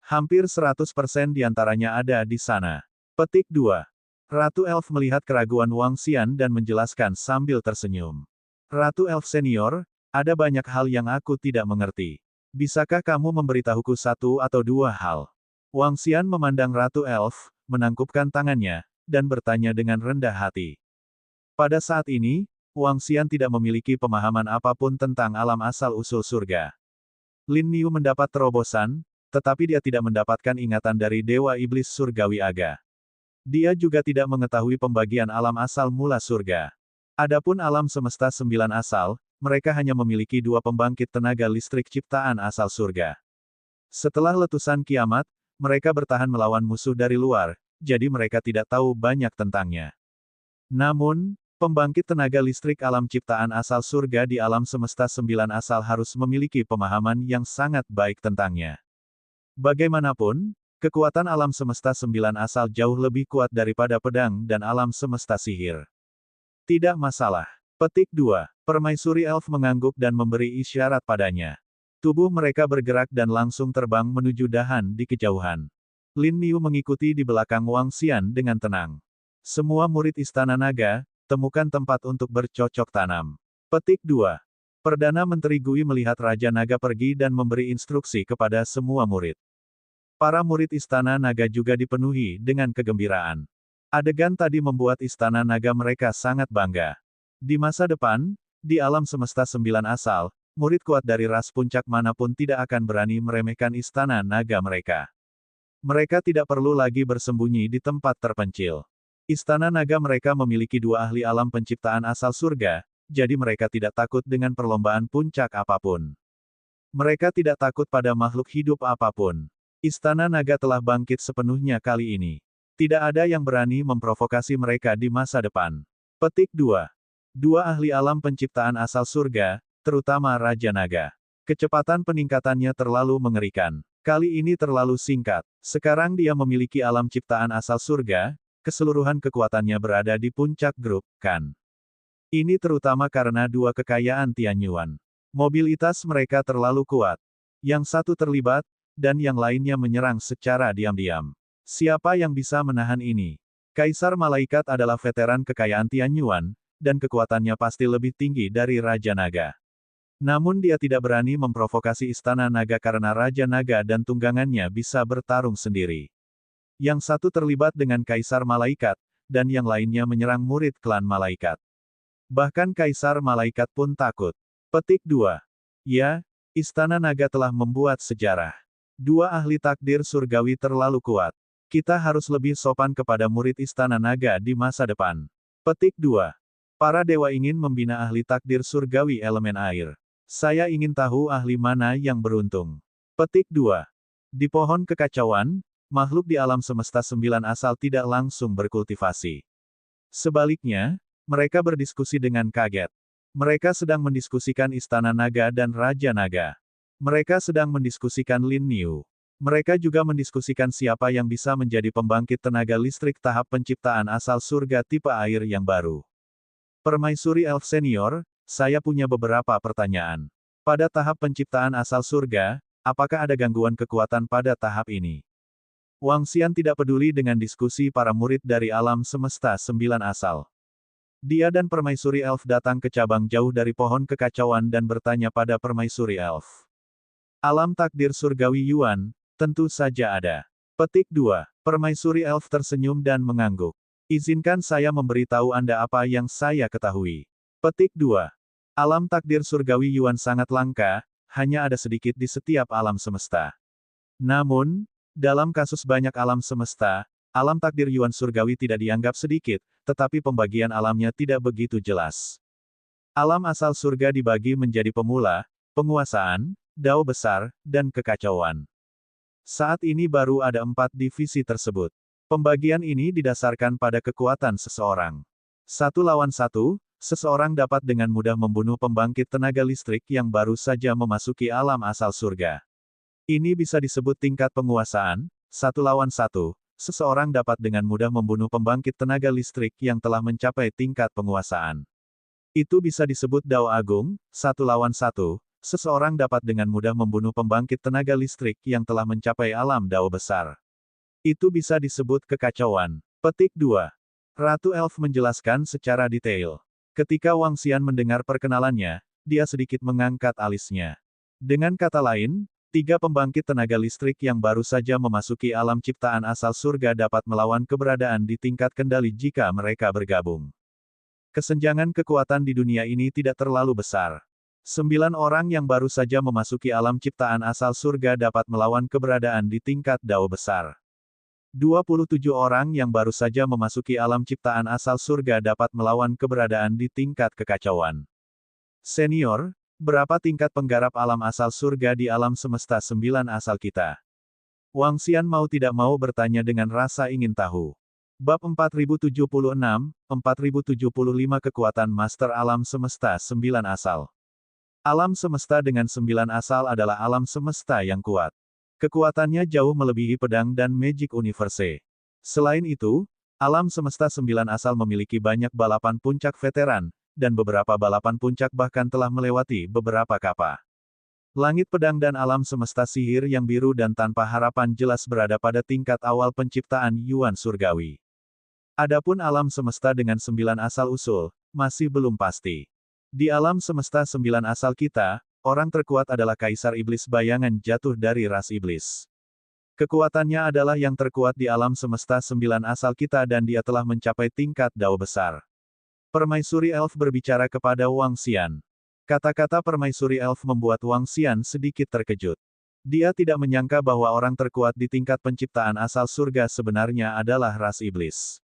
Hampir 100% diantaranya ada di sana. Petik 2. Ratu Elf melihat keraguan Wang Xian dan menjelaskan sambil tersenyum. Ratu Elf Senior, ada banyak hal yang aku tidak mengerti. Bisakah kamu memberitahuku 1 atau 2 hal? Wang Xian memandang Ratu Elf, menangkupkan tangannya, dan bertanya dengan rendah hati. Pada saat ini, Wang Xian tidak memiliki pemahaman apapun tentang alam asal-usul surga. Lin Niu mendapat terobosan, tetapi dia tidak mendapatkan ingatan dari Dewa Iblis Surgawi Aga. Dia juga tidak mengetahui pembagian alam asal mula surga. Adapun alam semesta 9 asal, mereka hanya memiliki 2 pembangkit tenaga listrik ciptaan asal surga. Setelah letusan kiamat, mereka bertahan melawan musuh dari luar, jadi mereka tidak tahu banyak tentangnya. Namun, pembangkit tenaga listrik alam ciptaan asal surga di alam semesta 9 asal harus memiliki pemahaman yang sangat baik tentangnya. Bagaimanapun, kekuatan alam semesta 9 asal jauh lebih kuat daripada pedang dan alam semesta sihir. Tidak masalah. Petik 2. Permaisuri Elf mengangguk dan memberi isyarat padanya. Tubuh mereka bergerak dan langsung terbang menuju dahan di kejauhan. Lin Niu mengikuti di belakang Wang Xian dengan tenang. Semua murid Istana Naga, temukan tempat untuk bercocok tanam. Petik 2. Perdana Menteri Gui melihat Raja Naga pergi dan memberi instruksi kepada semua murid. Para murid Istana Naga juga dipenuhi dengan kegembiraan. Adegan tadi membuat Istana Naga mereka sangat bangga. Di masa depan, di alam semesta 9 asal, murid kuat dari ras puncak manapun tidak akan berani meremehkan Istana Naga mereka. Mereka tidak perlu lagi bersembunyi di tempat terpencil. Istana Naga mereka memiliki 2 ahli alam penciptaan asal surga, jadi mereka tidak takut dengan perlombaan puncak apapun. Mereka tidak takut pada makhluk hidup apapun. Istana Naga telah bangkit sepenuhnya kali ini. Tidak ada yang berani memprovokasi mereka di masa depan. Petik 2. 2 ahli alam penciptaan asal surga, terutama Raja Naga. Kecepatan peningkatannya terlalu mengerikan. Kali ini terlalu singkat. Sekarang dia memiliki alam ciptaan asal surga, keseluruhan kekuatannya berada di puncak grup, kan? Ini terutama karena 2 kekayaan Tianyuan. Mobilitas mereka terlalu kuat. Yang satu terlibat, dan yang lainnya menyerang secara diam-diam. Siapa yang bisa menahan ini? Kaisar Malaikat adalah veteran kekayaan Tianyuan, dan kekuatannya pasti lebih tinggi dari Raja Naga. Namun dia tidak berani memprovokasi Istana Naga karena Raja Naga dan tunggangannya bisa bertarung sendiri. Yang satu terlibat dengan Kaisar Malaikat, dan yang lainnya menyerang murid klan Malaikat. Bahkan Kaisar Malaikat pun takut. Petik 2. Ya, Istana Naga telah membuat sejarah. 2 ahli takdir surgawi terlalu kuat. Kita harus lebih sopan kepada murid Istana Naga di masa depan. Petik 2. Para dewa ingin membina ahli takdir surgawi elemen air. Saya ingin tahu ahli mana yang beruntung. Petik 2. Di pohon kekacauan, makhluk di alam semesta 9 asal tidak langsung berkultivasi. Sebaliknya, mereka berdiskusi dengan kaget. Mereka sedang mendiskusikan Istana Naga dan Raja Naga. Mereka sedang mendiskusikan Lin Niu. Mereka juga mendiskusikan siapa yang bisa menjadi pembangkit tenaga listrik tahap penciptaan asal surga tipe air yang baru. Permaisuri Elf Senior, saya punya beberapa pertanyaan. Pada tahap penciptaan asal surga, apakah ada gangguan kekuatan pada tahap ini? Wang Xian tidak peduli dengan diskusi para murid dari alam semesta 9 asal. Dia dan Permaisuri Elf datang ke cabang jauh dari pohon kekacauan dan bertanya pada Permaisuri Elf. Alam takdir surgawi Yuan, tentu saja ada. Petik 2. Permaisuri Elf tersenyum dan mengangguk. Izinkan saya memberitahu Anda apa yang saya ketahui. Petik 2. Alam takdir surgawi Yuan sangat langka, hanya ada sedikit di setiap alam semesta. Namun, dalam kasus banyak alam semesta, alam takdir Yuan surgawi tidak dianggap sedikit, tetapi pembagian alamnya tidak begitu jelas. Alam asal surga dibagi menjadi pemula, penguasaan, dao besar, dan kekacauan. Saat ini baru ada 4 divisi tersebut. Pembagian ini didasarkan pada kekuatan seseorang. 1 lawan 1, seseorang dapat dengan mudah membunuh pembangkit tenaga listrik yang baru saja memasuki alam asal surga. Ini bisa disebut tingkat penguasaan. 1 lawan 1, seseorang dapat dengan mudah membunuh pembangkit tenaga listrik yang telah mencapai tingkat penguasaan. Itu bisa disebut dao agung. 1 lawan 1, seseorang dapat dengan mudah membunuh pembangkit tenaga listrik yang telah mencapai alam dao besar. Itu bisa disebut kekacauan. Petik 2. Ratu Elf menjelaskan secara detail. Ketika Wang Xian mendengar perkenalannya, dia sedikit mengangkat alisnya. Dengan kata lain, 3 pembangkit tenaga listrik yang baru saja memasuki alam ciptaan asal surga dapat melawan keberadaan di tingkat kendali jika mereka bergabung. Kesenjangan kekuatan di dunia ini tidak terlalu besar. 9 orang yang baru saja memasuki alam ciptaan asal surga dapat melawan keberadaan di tingkat dao besar. 27 orang yang baru saja memasuki alam ciptaan asal surga dapat melawan keberadaan di tingkat kekacauan. Senior, berapa tingkat penggarap alam asal surga di alam semesta 9 asal kita? Wang Xian mau tidak mau bertanya dengan rasa ingin tahu. Bab 4076, 4075 Kekuatan Master Alam Semesta 9 Asal. Alam semesta dengan 9 asal adalah alam semesta yang kuat. Kekuatannya jauh melebihi pedang dan Magic Universe. Selain itu, alam semesta 9 asal memiliki banyak balapan puncak veteran, dan beberapa balapan puncak bahkan telah melewati beberapa kapa. Langit pedang dan alam semesta sihir yang biru dan tanpa harapan jelas berada pada tingkat awal penciptaan Yuan Surgawi. Adapun alam semesta dengan 9 asal usul, masih belum pasti. Di alam semesta 9 asal kita, orang terkuat adalah Kaisar Iblis bayangan jatuh dari ras iblis. Kekuatannya adalah yang terkuat di alam semesta 9 asal kita dan dia telah mencapai tingkat Dao besar. Permaisuri Elf berbicara kepada Wang Xian. Kata-kata Permaisuri Elf membuat Wang Xian sedikit terkejut. Dia tidak menyangka bahwa orang terkuat di tingkat penciptaan asal surga sebenarnya adalah ras iblis.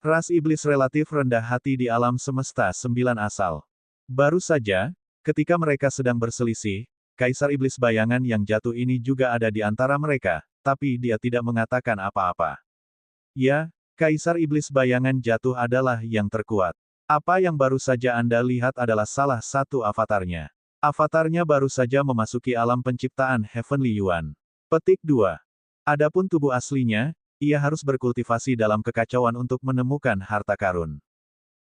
Ras iblis relatif rendah hati di alam semesta 9 asal. Baru saja, ketika mereka sedang berselisih, Kaisar Iblis bayangan yang jatuh ini juga ada di antara mereka, tapi dia tidak mengatakan apa-apa. Ya, Kaisar Iblis bayangan jatuh adalah yang terkuat. Apa yang baru saja Anda lihat adalah salah satu avatarnya. Avatarnya baru saja memasuki alam penciptaan Heavenly Yuan. Petik 2. Adapun tubuh aslinya, ia harus berkultivasi dalam kekacauan untuk menemukan harta karun.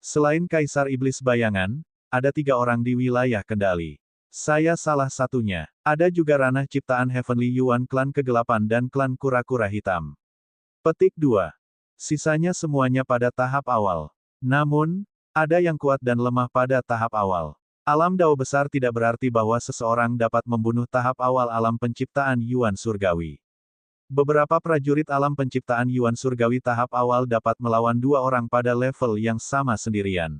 Selain Kaisar Iblis bayangan, ada 3 orang di wilayah kendali. Saya salah satunya. Ada juga ranah ciptaan Heavenly Yuan klan kegelapan dan klan kura-kura hitam. Petik 2. Sisanya semuanya pada tahap awal. Namun, ada yang kuat dan lemah pada tahap awal. Alam Dao besar tidak berarti bahwa seseorang dapat membunuh tahap awal alam penciptaan Yuan Surgawi. Beberapa prajurit alam penciptaan Yuan Surgawi tahap awal dapat melawan 2 orang pada level yang sama sendirian.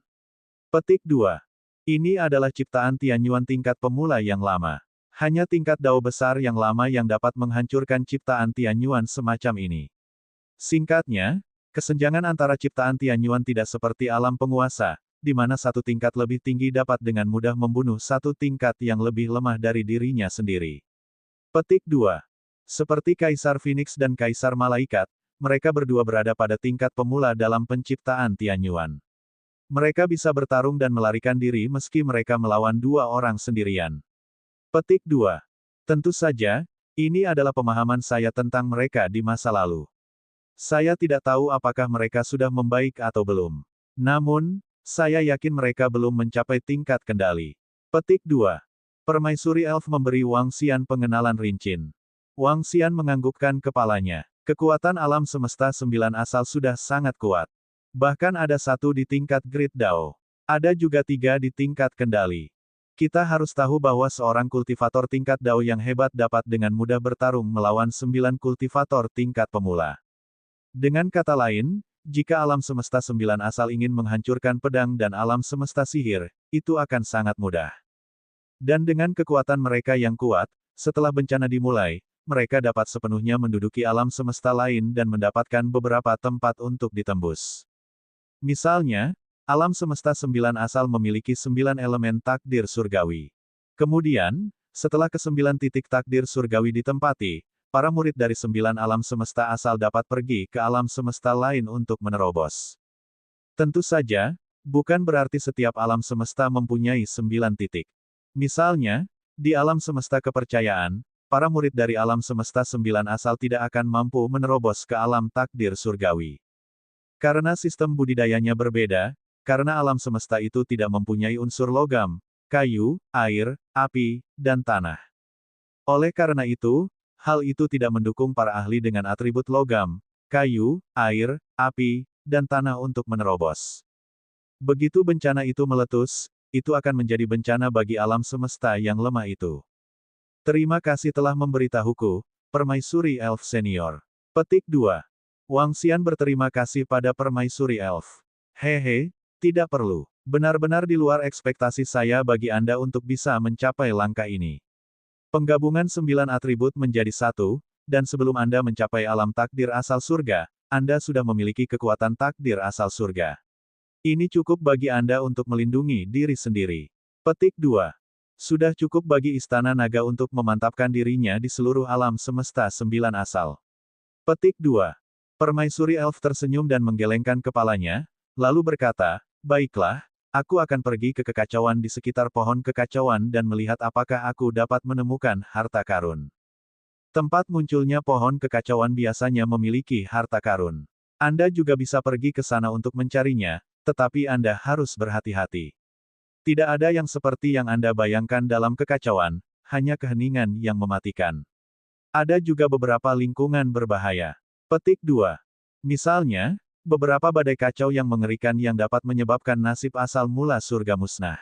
Petik 2. Ini adalah ciptaan Tianyuan tingkat pemula yang lama. Hanya tingkat Dao besar yang lama yang dapat menghancurkan ciptaan Tianyuan semacam ini. Singkatnya, kesenjangan antara ciptaan Tianyuan tidak seperti alam penguasa, di mana satu tingkat lebih tinggi dapat dengan mudah membunuh satu tingkat yang lebih lemah dari dirinya sendiri. Petik 2. Seperti Kaisar Phoenix dan Kaisar Malaikat, mereka berdua berada pada tingkat pemula dalam penciptaan Tianyuan. Mereka bisa bertarung dan melarikan diri meski mereka melawan 2 orang sendirian. Petik 2. Tentu saja, ini adalah pemahaman saya tentang mereka di masa lalu. Saya tidak tahu apakah mereka sudah membaik atau belum. Namun, saya yakin mereka belum mencapai tingkat kendali. Petik 2. Permaisuri Elf memberi Wang Xian pengenalan rinci. Wang Xian menganggukkan kepalanya. Kekuatan alam semesta 9 asal sudah sangat kuat. Bahkan ada 1 di tingkat Great Dao. Ada juga 3 di tingkat kendali. Kita harus tahu bahwa seorang kultivator tingkat Dao yang hebat dapat dengan mudah bertarung melawan 9 kultivator tingkat pemula. Dengan kata lain, jika alam semesta 9 asal ingin menghancurkan pedang dan alam semesta sihir, itu akan sangat mudah. Dan dengan kekuatan mereka yang kuat, setelah bencana dimulai, mereka dapat sepenuhnya menduduki alam semesta lain dan mendapatkan beberapa tempat untuk ditembus. Misalnya, alam semesta 9 asal memiliki 9 elemen takdir surgawi. Kemudian, setelah ke-9 titik takdir surgawi ditempati, para murid dari 9 alam semesta asal dapat pergi ke alam semesta lain untuk menerobos. Tentu saja, bukan berarti setiap alam semesta mempunyai 9 titik. Misalnya, di alam semesta kepercayaan, para murid dari alam semesta 9 asal tidak akan mampu menerobos ke alam takdir surgawi. Karena sistem budidayanya berbeda, karena alam semesta itu tidak mempunyai unsur logam, kayu, air, api, dan tanah. Oleh karena itu, hal itu tidak mendukung para ahli dengan atribut logam, kayu, air, api, dan tanah untuk menerobos. Begitu bencana itu meletus, itu akan menjadi bencana bagi alam semesta yang lemah itu. Terima kasih telah memberitahuku, Permaisuri Elf Senior. Petik 2. Wang Xian berterima kasih pada Permaisuri Elf. Hehe, tidak perlu. Benar-benar di luar ekspektasi saya bagi Anda untuk bisa mencapai langkah ini. Penggabungan 9 atribut menjadi 1, dan sebelum Anda mencapai alam takdir asal surga, Anda sudah memiliki kekuatan takdir asal surga. Ini cukup bagi Anda untuk melindungi diri sendiri. Petik 2. Sudah cukup bagi Istana Naga untuk memantapkan dirinya di seluruh alam semesta 9 asal. Petik 2. Permaisuri Elf tersenyum dan menggelengkan kepalanya, lalu berkata, "Baiklah, aku akan pergi ke kekacauan di sekitar pohon kekacauan dan melihat apakah aku dapat menemukan harta karun." Tempat munculnya pohon kekacauan biasanya memiliki harta karun. Anda juga bisa pergi ke sana untuk mencarinya, tetapi Anda harus berhati-hati. Tidak ada yang seperti yang Anda bayangkan dalam kekacauan, hanya keheningan yang mematikan. Ada juga beberapa lingkungan berbahaya. Petik 2. Misalnya, beberapa badai kacau yang mengerikan yang dapat menyebabkan nasib asal mula surga musnah.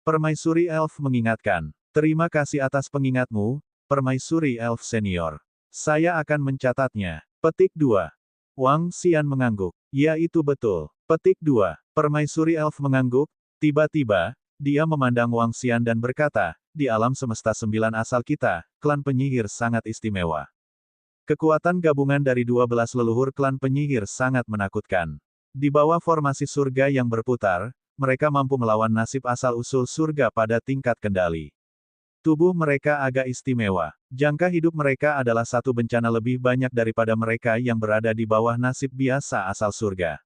Permaisuri Elf mengingatkan, "Terima kasih atas pengingatmu, Permaisuri Elf Senior. Saya akan mencatatnya." Petik 2. Wang Xian mengangguk. Ya, itu betul. Petik 2. Permaisuri Elf mengangguk, tiba-tiba, dia memandang Wang Xian dan berkata, "Di alam semesta 9 asal kita, klan penyihir sangat istimewa. Kekuatan gabungan dari 12 leluhur klan penyihir sangat menakutkan. Di bawah formasi surga yang berputar, mereka mampu melawan nasib asal-usul surga pada tingkat kendali. Tubuh mereka agak istimewa. Jangka hidup mereka adalah satu bencana lebih banyak daripada mereka yang berada di bawah nasib biasa asal surga.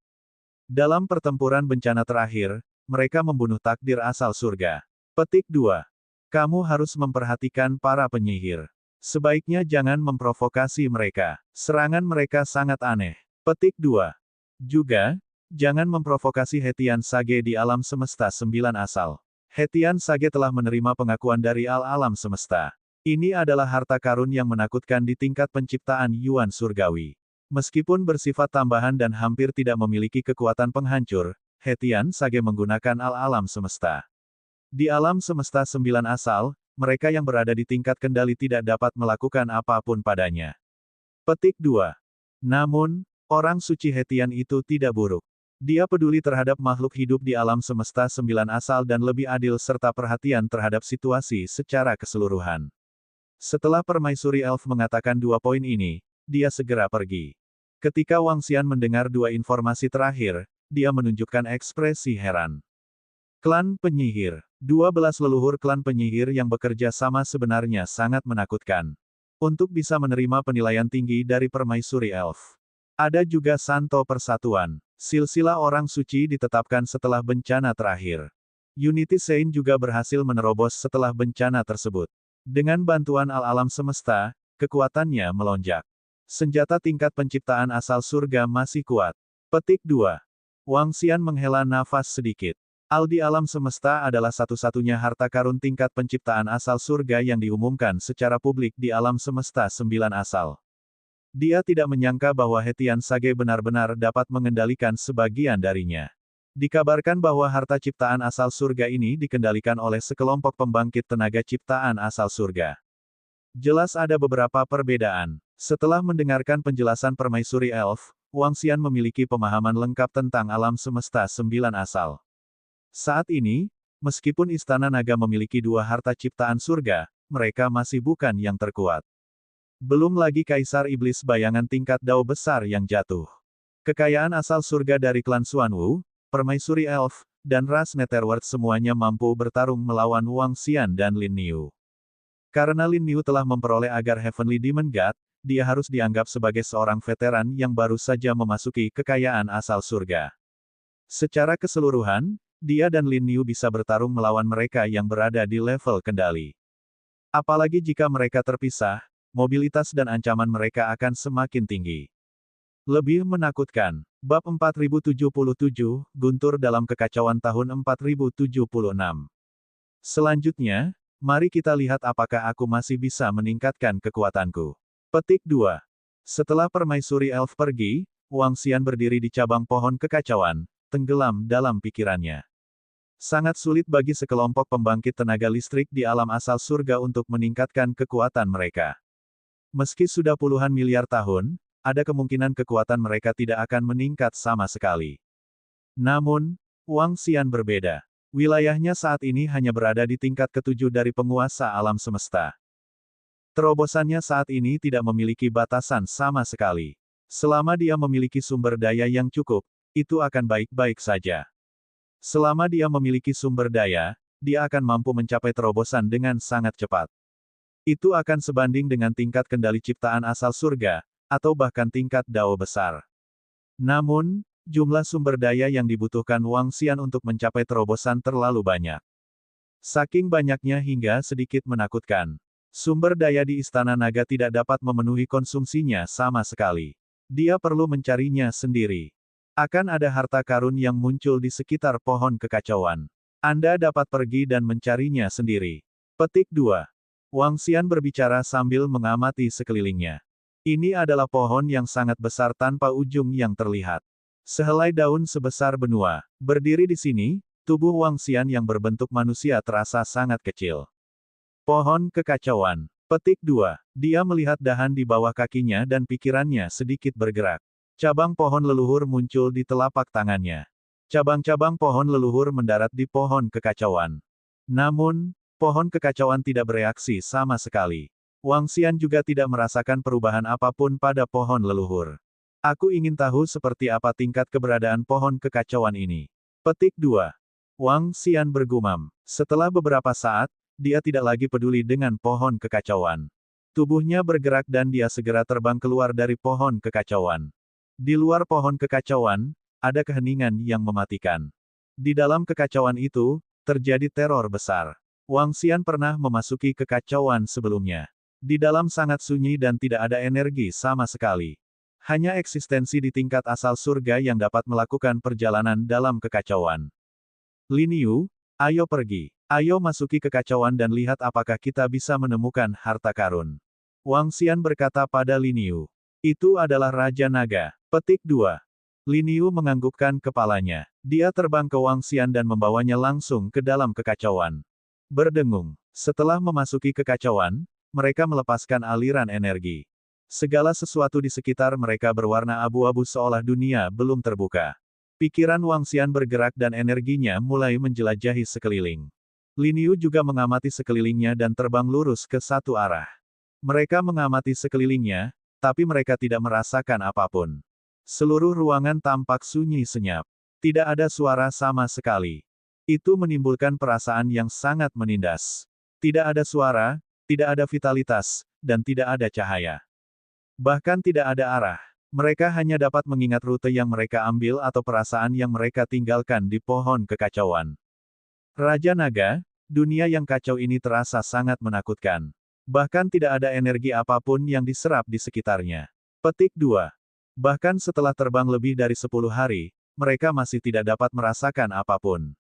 Dalam pertempuran bencana terakhir, mereka membunuh takdir asal surga." Petik 2. Kamu harus memperhatikan para penyihir. Sebaiknya jangan memprovokasi mereka. Serangan mereka sangat aneh. Petik 2. Juga, jangan memprovokasi Hetian Sage di alam semesta 9 asal. Hetian Sage telah menerima pengakuan dari alam semesta. Ini adalah harta karun yang menakutkan di tingkat penciptaan Yuan Surgawi. Meskipun bersifat tambahan dan hampir tidak memiliki kekuatan penghancur, Hetian Sage menggunakan alam semesta. Di alam semesta 9 asal, mereka yang berada di tingkat kendali tidak dapat melakukan apapun padanya. Petik 2. Namun, orang suci Hetian itu tidak buruk. Dia peduli terhadap makhluk hidup di alam semesta 9 asal dan lebih adil serta perhatian terhadap situasi secara keseluruhan. Setelah Permaisuri Elf mengatakan 2 poin ini, dia segera pergi. Ketika Wang Xian mendengar 2 informasi terakhir, dia menunjukkan ekspresi heran. Klan penyihir. 12 leluhur klan penyihir yang bekerja sama sebenarnya sangat menakutkan. Untuk bisa menerima penilaian tinggi dari Permaisuri Elf. Ada juga Santo Persatuan. Silsilah orang suci ditetapkan setelah bencana terakhir. Unity Saint juga berhasil menerobos setelah bencana tersebut. Dengan bantuan alam semesta, kekuatannya melonjak. Senjata tingkat penciptaan asal surga masih kuat. Petik 2. Wang Xian menghela nafas sedikit. Di alam semesta adalah satu-satunya harta karun tingkat penciptaan asal surga yang diumumkan secara publik di alam semesta 9 asal. Dia tidak menyangka bahwa Hetian Sage benar-benar dapat mengendalikan sebagian darinya. Dikabarkan bahwa harta ciptaan asal surga ini dikendalikan oleh sekelompok pembangkit tenaga ciptaan asal surga. Jelas ada beberapa perbedaan. Setelah mendengarkan penjelasan Permaisuri Elf, Wang Xian memiliki pemahaman lengkap tentang alam semesta 9 asal. Saat ini, meskipun Istana Naga memiliki 2 harta ciptaan surga, mereka masih bukan yang terkuat. Belum lagi Kaisar Iblis bayangan tingkat Dao besar yang jatuh. Kekayaan asal surga dari klan Xuanwu, Permaisuri Elf, dan ras Netherworld semuanya mampu bertarung melawan Wang Xian dan Lin Niu. Karena Lin Niu telah memperoleh agar Heavenly Demon God, dia harus dianggap sebagai seorang veteran yang baru saja memasuki kekayaan asal surga. Secara keseluruhan, dia dan Lin Niu bisa bertarung melawan mereka yang berada di level kendali. Apalagi jika mereka terpisah, mobilitas dan ancaman mereka akan semakin tinggi. Lebih menakutkan. Bab 4077, Guntur dalam Kekacauan tahun 4076. Selanjutnya, mari kita lihat apakah aku masih bisa meningkatkan kekuatanku. Petik 2. Setelah Permaisuri Elf pergi, Wang Xian berdiri di cabang pohon kekacauan, tenggelam dalam pikirannya. Sangat sulit bagi sekelompok pembangkit tenaga listrik di alam asal surga untuk meningkatkan kekuatan mereka. Meski sudah puluhan miliar tahun, ada kemungkinan kekuatan mereka tidak akan meningkat sama sekali. Namun, Wang Xian berbeda. Wilayahnya saat ini hanya berada di tingkat ke-7 dari penguasa alam semesta. Terobosannya saat ini tidak memiliki batasan sama sekali. Selama dia memiliki sumber daya yang cukup, itu akan baik-baik saja. Selama dia memiliki sumber daya, dia akan mampu mencapai terobosan dengan sangat cepat. Itu akan sebanding dengan tingkat kendali ciptaan asal surga, atau bahkan tingkat Dao besar. Namun, jumlah sumber daya yang dibutuhkan Wang Xian untuk mencapai terobosan terlalu banyak. Saking banyaknya hingga sedikit menakutkan. Sumber daya di Istana Naga tidak dapat memenuhi konsumsinya sama sekali. Dia perlu mencarinya sendiri. Akan ada harta karun yang muncul di sekitar pohon kekacauan. Anda dapat pergi dan mencarinya sendiri. Petik 2. Wang Xian berbicara sambil mengamati sekelilingnya. Ini adalah pohon yang sangat besar tanpa ujung yang terlihat. Sehelai daun sebesar benua. Berdiri di sini, tubuh Wang Xian yang berbentuk manusia terasa sangat kecil. Pohon kekacauan. Petik 2. Dia melihat dahan di bawah kakinya dan pikirannya sedikit bergerak. Cabang pohon leluhur muncul di telapak tangannya. Cabang-cabang pohon leluhur mendarat di pohon kekacauan. Namun, pohon kekacauan tidak bereaksi sama sekali. Wang Xian juga tidak merasakan perubahan apapun pada pohon leluhur. Aku ingin tahu seperti apa tingkat keberadaan pohon kekacauan ini. Petik 2. Wang Xian bergumam. Setelah beberapa saat, dia tidak lagi peduli dengan pohon kekacauan. Tubuhnya bergerak dan dia segera terbang keluar dari pohon kekacauan. Di luar pohon kekacauan, ada keheningan yang mematikan. Di dalam kekacauan itu, terjadi teror besar. Wang Xian pernah memasuki kekacauan sebelumnya. Di dalam sangat sunyi dan tidak ada energi sama sekali. Hanya eksistensi di tingkat asal surga yang dapat melakukan perjalanan dalam kekacauan. Lin Yu, ayo pergi. Ayo masuki kekacauan dan lihat apakah kita bisa menemukan harta karun. Wang Xian berkata pada Lin Yu. Itu adalah Raja Naga. Petik 2. Lin Yu menganggukkan kepalanya. Dia terbang ke Wang Xian dan membawanya langsung ke dalam kekacauan. Berdengung. Setelah memasuki kekacauan, mereka melepaskan aliran energi. Segala sesuatu di sekitar mereka berwarna abu-abu seolah dunia belum terbuka. Pikiran Wang Xian bergerak dan energinya mulai menjelajahi sekeliling. Lin Yu juga mengamati sekelilingnya dan terbang lurus ke satu arah. Mereka mengamati sekelilingnya, tapi mereka tidak merasakan apapun. Seluruh ruangan tampak sunyi senyap. Tidak ada suara sama sekali. Itu menimbulkan perasaan yang sangat menindas. Tidak ada suara, tidak ada vitalitas, dan tidak ada cahaya. Bahkan tidak ada arah. Mereka hanya dapat mengingat rute yang mereka ambil atau perasaan yang mereka tinggalkan di pohon kekacauan. Raja Naga, dunia yang kacau ini terasa sangat menakutkan. Bahkan tidak ada energi apapun yang diserap di sekitarnya. Petik 2. Bahkan setelah terbang lebih dari 10 hari, mereka masih tidak dapat merasakan apapun.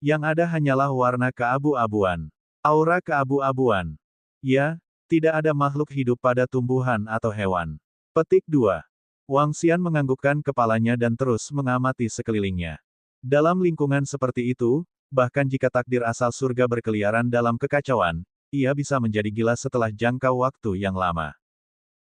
Yang ada hanyalah warna keabu-abuan. Aura keabu-abuan. Ya, tidak ada makhluk hidup pada tumbuhan atau hewan. Petik 2. Wang Xian menganggukkan kepalanya dan terus mengamati sekelilingnya. Dalam lingkungan seperti itu, bahkan jika takdir asal surga berkeliaran dalam kekacauan, ia bisa menjadi gila setelah jangka waktu yang lama.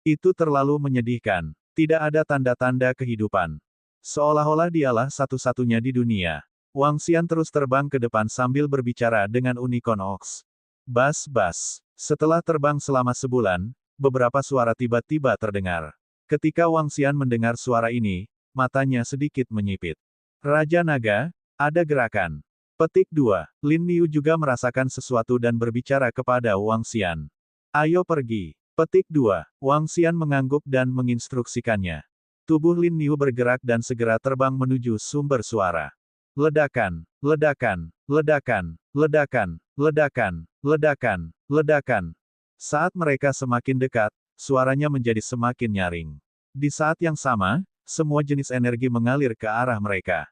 Itu terlalu menyedihkan. Tidak ada tanda-tanda kehidupan. Seolah-olah dialah satu-satunya di dunia. Wang Xian terus terbang ke depan sambil berbicara dengan Unicorn Ox. Bas-bas. Setelah terbang selama sebulan, beberapa suara tiba-tiba terdengar. Ketika Wang Xian mendengar suara ini, matanya sedikit menyipit. Raja Naga, ada gerakan. Petik 2. Lin Yu juga merasakan sesuatu dan berbicara kepada Wang Xian. Ayo pergi. Petik 2. Wang Xian mengangguk dan menginstruksikannya. Tubuh Lin Yu bergerak dan segera terbang menuju sumber suara. Ledakan, ledakan, ledakan, ledakan, ledakan, ledakan, ledakan. Saat mereka semakin dekat, suaranya menjadi semakin nyaring. Di saat yang sama, semua jenis energi mengalir ke arah mereka.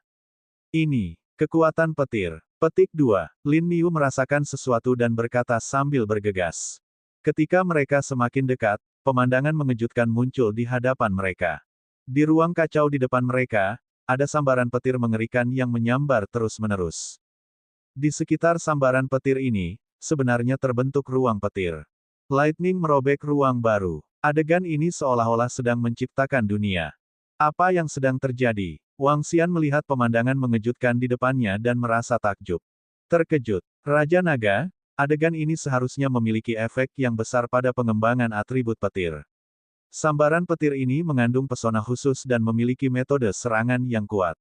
Ini, kekuatan petir. Petik 2. Lin Yu merasakan sesuatu dan berkata sambil bergegas. Ketika mereka semakin dekat, pemandangan mengejutkan muncul di hadapan mereka. Di ruang kacau di depan mereka, ada sambaran petir mengerikan yang menyambar terus-menerus. Di sekitar sambaran petir ini, sebenarnya terbentuk ruang petir. Lightning merobek ruang baru. Adegan ini seolah-olah sedang menciptakan dunia. Apa yang sedang terjadi? Wang Xian melihat pemandangan mengejutkan di depannya dan merasa takjub. Terkejut. Raja Naga, adegan ini seharusnya memiliki efek yang besar pada pengembangan atribut petir. Sambaran petir ini mengandung pesona khusus dan memiliki metode serangan yang kuat.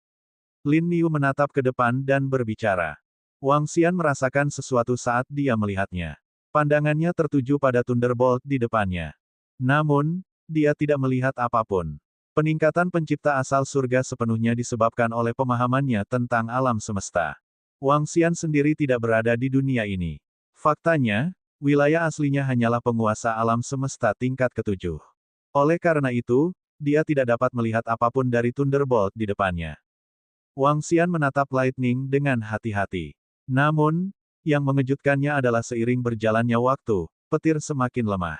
Lin Yu menatap ke depan dan berbicara. Wang Xian merasakan sesuatu saat dia melihatnya. Pandangannya tertuju pada Thunderbolt di depannya. Namun, dia tidak melihat apapun. Peningkatan pencipta asal surga sepenuhnya disebabkan oleh pemahamannya tentang alam semesta. Wang Xian sendiri tidak berada di dunia ini. Faktanya, wilayah aslinya hanyalah penguasa alam semesta tingkat ketujuh. Oleh karena itu, dia tidak dapat melihat apapun dari Thunderbolt di depannya. Wang Xian menatap Lightning dengan hati-hati. Namun, yang mengejutkannya adalah seiring berjalannya waktu, petir semakin lemah.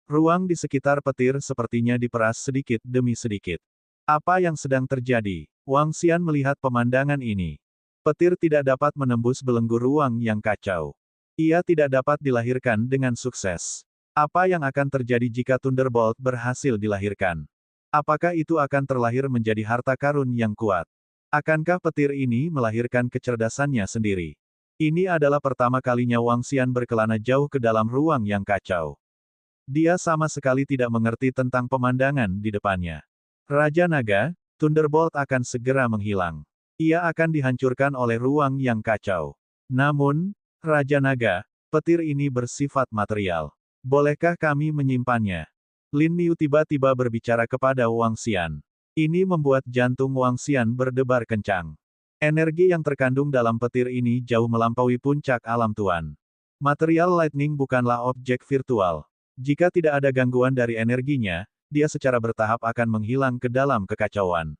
Ruang di sekitar petir sepertinya diperas sedikit demi sedikit. Apa yang sedang terjadi? Wang Xian melihat pemandangan ini. Petir tidak dapat menembus belenggu ruang yang kacau. Ia tidak dapat dilahirkan dengan sukses. Apa yang akan terjadi jika Thunderbolt berhasil dilahirkan? Apakah itu akan terlahir menjadi harta karun yang kuat? Akankah petir ini melahirkan kecerdasannya sendiri? Ini adalah pertama kalinya Wang Xian berkelana jauh ke dalam ruang yang kacau. Dia sama sekali tidak mengerti tentang pemandangan di depannya. Raja Naga, Thunderbolt akan segera menghilang. Ia akan dihancurkan oleh ruang yang kacau. Namun, Raja Naga, petir ini bersifat material. Bolehkah kami menyimpannya? Lin Niu tiba-tiba berbicara kepada Wang Xian. Ini membuat jantung Wang Xian berdebar kencang. Energi yang terkandung dalam petir ini jauh melampaui puncak alam tuan. Material lightning bukanlah objek virtual. Jika tidak ada gangguan dari energinya, dia secara bertahap akan menghilang ke dalam kekacauan.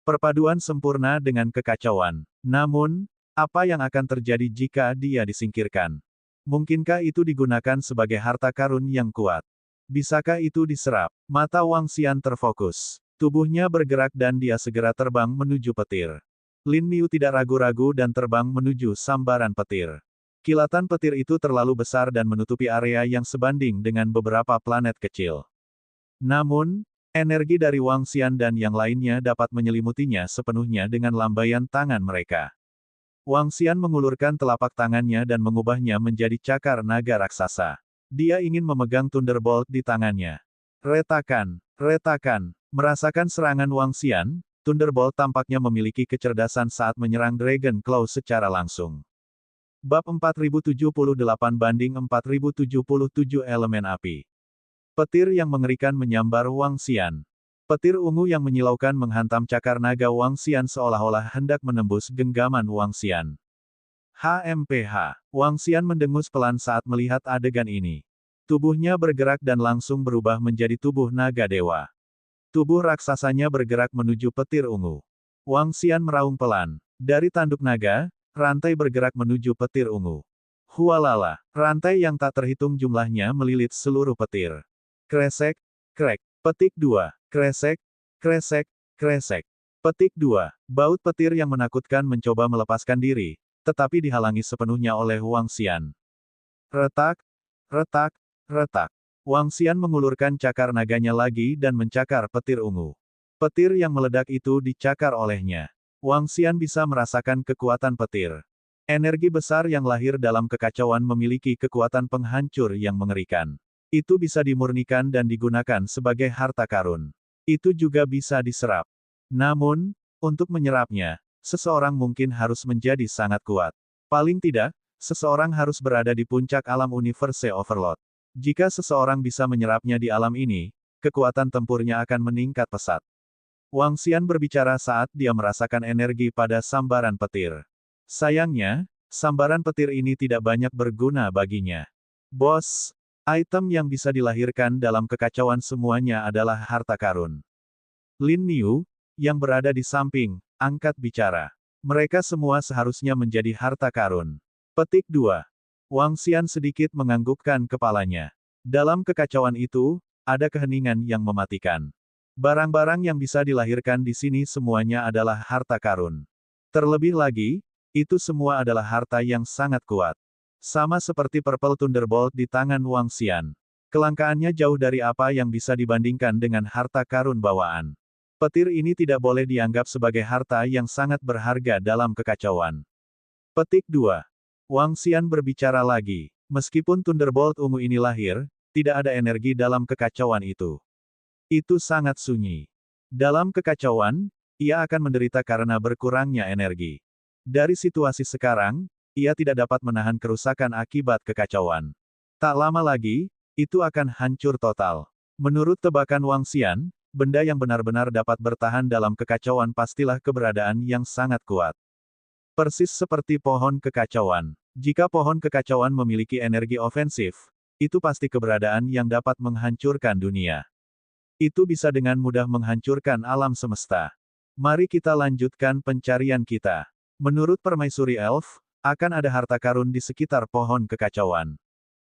Perpaduan sempurna dengan kekacauan. Namun, apa yang akan terjadi jika dia disingkirkan? Mungkinkah itu digunakan sebagai harta karun yang kuat? Bisakah itu diserap? Mata Wang Xian terfokus. Tubuhnya bergerak dan dia segera terbang menuju petir. Lin Niu tidak ragu-ragu dan terbang menuju sambaran petir. Kilatan petir itu terlalu besar dan menutupi area yang sebanding dengan beberapa planet kecil. Namun, energi dari Wang Xian dan yang lainnya dapat menyelimutinya sepenuhnya dengan lambaian tangan mereka. Wang Xian mengulurkan telapak tangannya dan mengubahnya menjadi cakar naga raksasa. Dia ingin memegang Thunderbolt di tangannya. Retakan, retakan. Merasakan serangan Wang Xian, Thunderbolt tampaknya memiliki kecerdasan saat menyerang Dragon Claw secara langsung. Bab 4078-4077 Elemen Api. Petir yang mengerikan menyambar Wang Xian. Petir ungu yang menyilaukan menghantam cakar naga Wang Xian seolah-olah hendak menembus genggaman Wang Xian. HMPH. Wang Xian mendengus pelan saat melihat adegan ini. Tubuhnya bergerak dan langsung berubah menjadi tubuh naga dewa. Tubuh raksasanya bergerak menuju petir ungu. Wang Xian meraung pelan. Dari tanduk naga, rantai bergerak menuju petir ungu. Hualala, rantai yang tak terhitung jumlahnya melilit seluruh petir. Kresek, krek. Petik 2. Kresek, kresek, kresek. Petik 2. Baut petir yang menakutkan mencoba melepaskan diri, tetapi dihalangi sepenuhnya oleh Wang Xian. Retak, retak, retak. Wang Xian mengulurkan cakar naganya lagi dan mencakar petir ungu. Petir yang meledak itu dicakar olehnya. Wang Xian bisa merasakan kekuatan petir. Energi besar yang lahir dalam kekacauan memiliki kekuatan penghancur yang mengerikan. Itu bisa dimurnikan dan digunakan sebagai harta karun. Itu juga bisa diserap. Namun, untuk menyerapnya, seseorang mungkin harus menjadi sangat kuat. Paling tidak, seseorang harus berada di puncak alam Universe Overload. Jika seseorang bisa menyerapnya di alam ini, kekuatan tempurnya akan meningkat pesat. Wang Xian berbicara saat dia merasakan energi pada sambaran petir. Sayangnya, sambaran petir ini tidak banyak berguna baginya. Bos, item yang bisa dilahirkan dalam kekacauan semuanya adalah harta karun. Lin Niu, yang berada di samping, angkat bicara. Mereka semua seharusnya menjadi harta karun. Petik 2. Wang Xian sedikit menganggukkan kepalanya. Dalam kekacauan itu, ada keheningan yang mematikan. Barang-barang yang bisa dilahirkan di sini semuanya adalah harta karun. Terlebih lagi, itu semua adalah harta yang sangat kuat. Sama seperti Purple Thunderbolt di tangan Wang Xian. Kelangkaannya jauh dari apa yang bisa dibandingkan dengan harta karun bawaan. Petir ini tidak boleh dianggap sebagai harta yang sangat berharga dalam kekacauan. Petik 2. Wang Xian berbicara lagi. Meskipun Thunderbolt ungu ini lahir, tidak ada energi dalam kekacauan itu. Itu sangat sunyi. Dalam kekacauan, ia akan menderita karena berkurangnya energi. Dari situasi sekarang, ia tidak dapat menahan kerusakan akibat kekacauan. Tak lama lagi, itu akan hancur total. Menurut tebakan Wang Xian, benda yang benar-benar dapat bertahan dalam kekacauan pastilah keberadaan yang sangat kuat. Persis seperti pohon kekacauan. Jika pohon kekacauan memiliki energi ofensif, itu pasti keberadaan yang dapat menghancurkan dunia. Itu bisa dengan mudah menghancurkan alam semesta. Mari kita lanjutkan pencarian kita. Menurut permaisuri elf, akan ada harta karun di sekitar pohon kekacauan.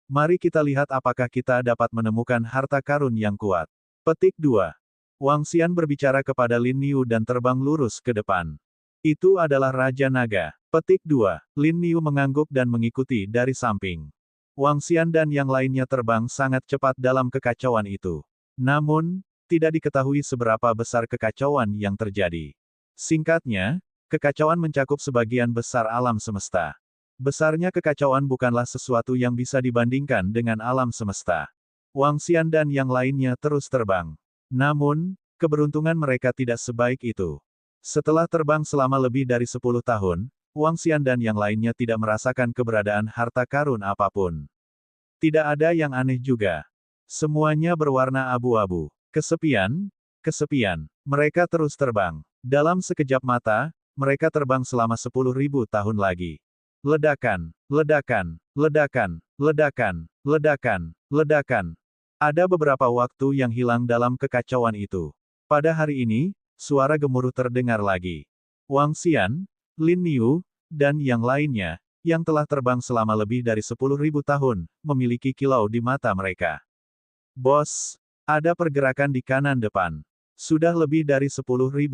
Mari kita lihat apakah kita dapat menemukan harta karun yang kuat. Petik 2. Wang Xian berbicara kepada Lin Niu dan terbang lurus ke depan. Itu adalah Raja Naga. Petik 2. Lin Niu mengangguk dan mengikuti dari samping. Wang Xian dan yang lainnya terbang sangat cepat dalam kekacauan itu. Namun, tidak diketahui seberapa besar kekacauan yang terjadi. Singkatnya, kekacauan mencakup sebagian besar alam semesta. Besarnya kekacauan bukanlah sesuatu yang bisa dibandingkan dengan alam semesta. Wang Xian dan yang lainnya terus terbang. Namun, keberuntungan mereka tidak sebaik itu. Setelah terbang selama lebih dari 10 tahun, Wang Xian dan yang lainnya tidak merasakan keberadaan harta karun apapun. Tidak ada yang aneh juga. Semuanya berwarna abu-abu. Kesepian, kesepian. Mereka terus terbang. Dalam sekejap mata, mereka terbang selama 10.000 tahun lagi. Ledakan, ledakan, ledakan, ledakan, ledakan, ledakan. Ada beberapa waktu yang hilang dalam kekacauan itu. Pada hari ini, suara gemuruh terdengar lagi. Wang Xian, Lin Niu, dan yang lainnya, yang telah terbang selama lebih dari 10.000 tahun, memiliki kilau di mata mereka. Bos, ada pergerakan di kanan depan. Sudah lebih dari 10.000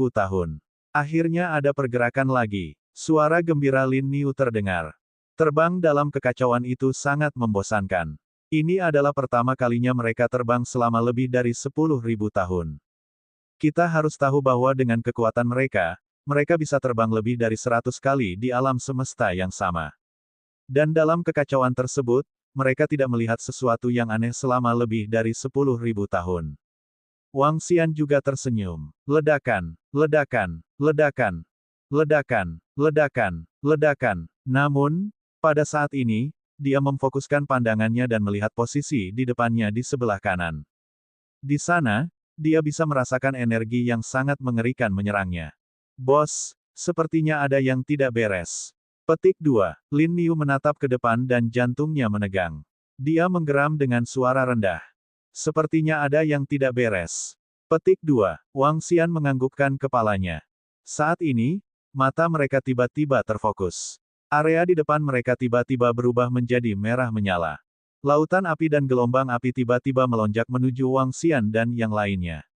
tahun. Akhirnya ada pergerakan lagi. Suara gembira Lin Niu terdengar. Terbang dalam kekacauan itu sangat membosankan. Ini adalah pertama kalinya mereka terbang selama lebih dari 10.000 tahun. Kita harus tahu bahwa dengan kekuatan mereka, mereka bisa terbang lebih dari 100 kali di alam semesta yang sama. Dan dalam kekacauan tersebut, mereka tidak melihat sesuatu yang aneh selama lebih dari 10.000 tahun. Wang Xian juga tersenyum. Ledakan, ledakan, ledakan. Ledakan, ledakan, ledakan. Namun, pada saat ini, dia memfokuskan pandangannya dan melihat posisi di depannya di sebelah kanan. Di sana, dia bisa merasakan energi yang sangat mengerikan menyerangnya. Bos, sepertinya ada yang tidak beres. Petik 2. Lin Niu menatap ke depan dan jantungnya menegang. Dia menggeram dengan suara rendah. Sepertinya ada yang tidak beres. Petik 2. Wang Xian menganggukkan kepalanya. Saat ini, mata mereka tiba-tiba terfokus. Area di depan mereka tiba-tiba berubah menjadi merah menyala. Lautan api dan gelombang api tiba-tiba melonjak menuju Wang Xian dan yang lainnya.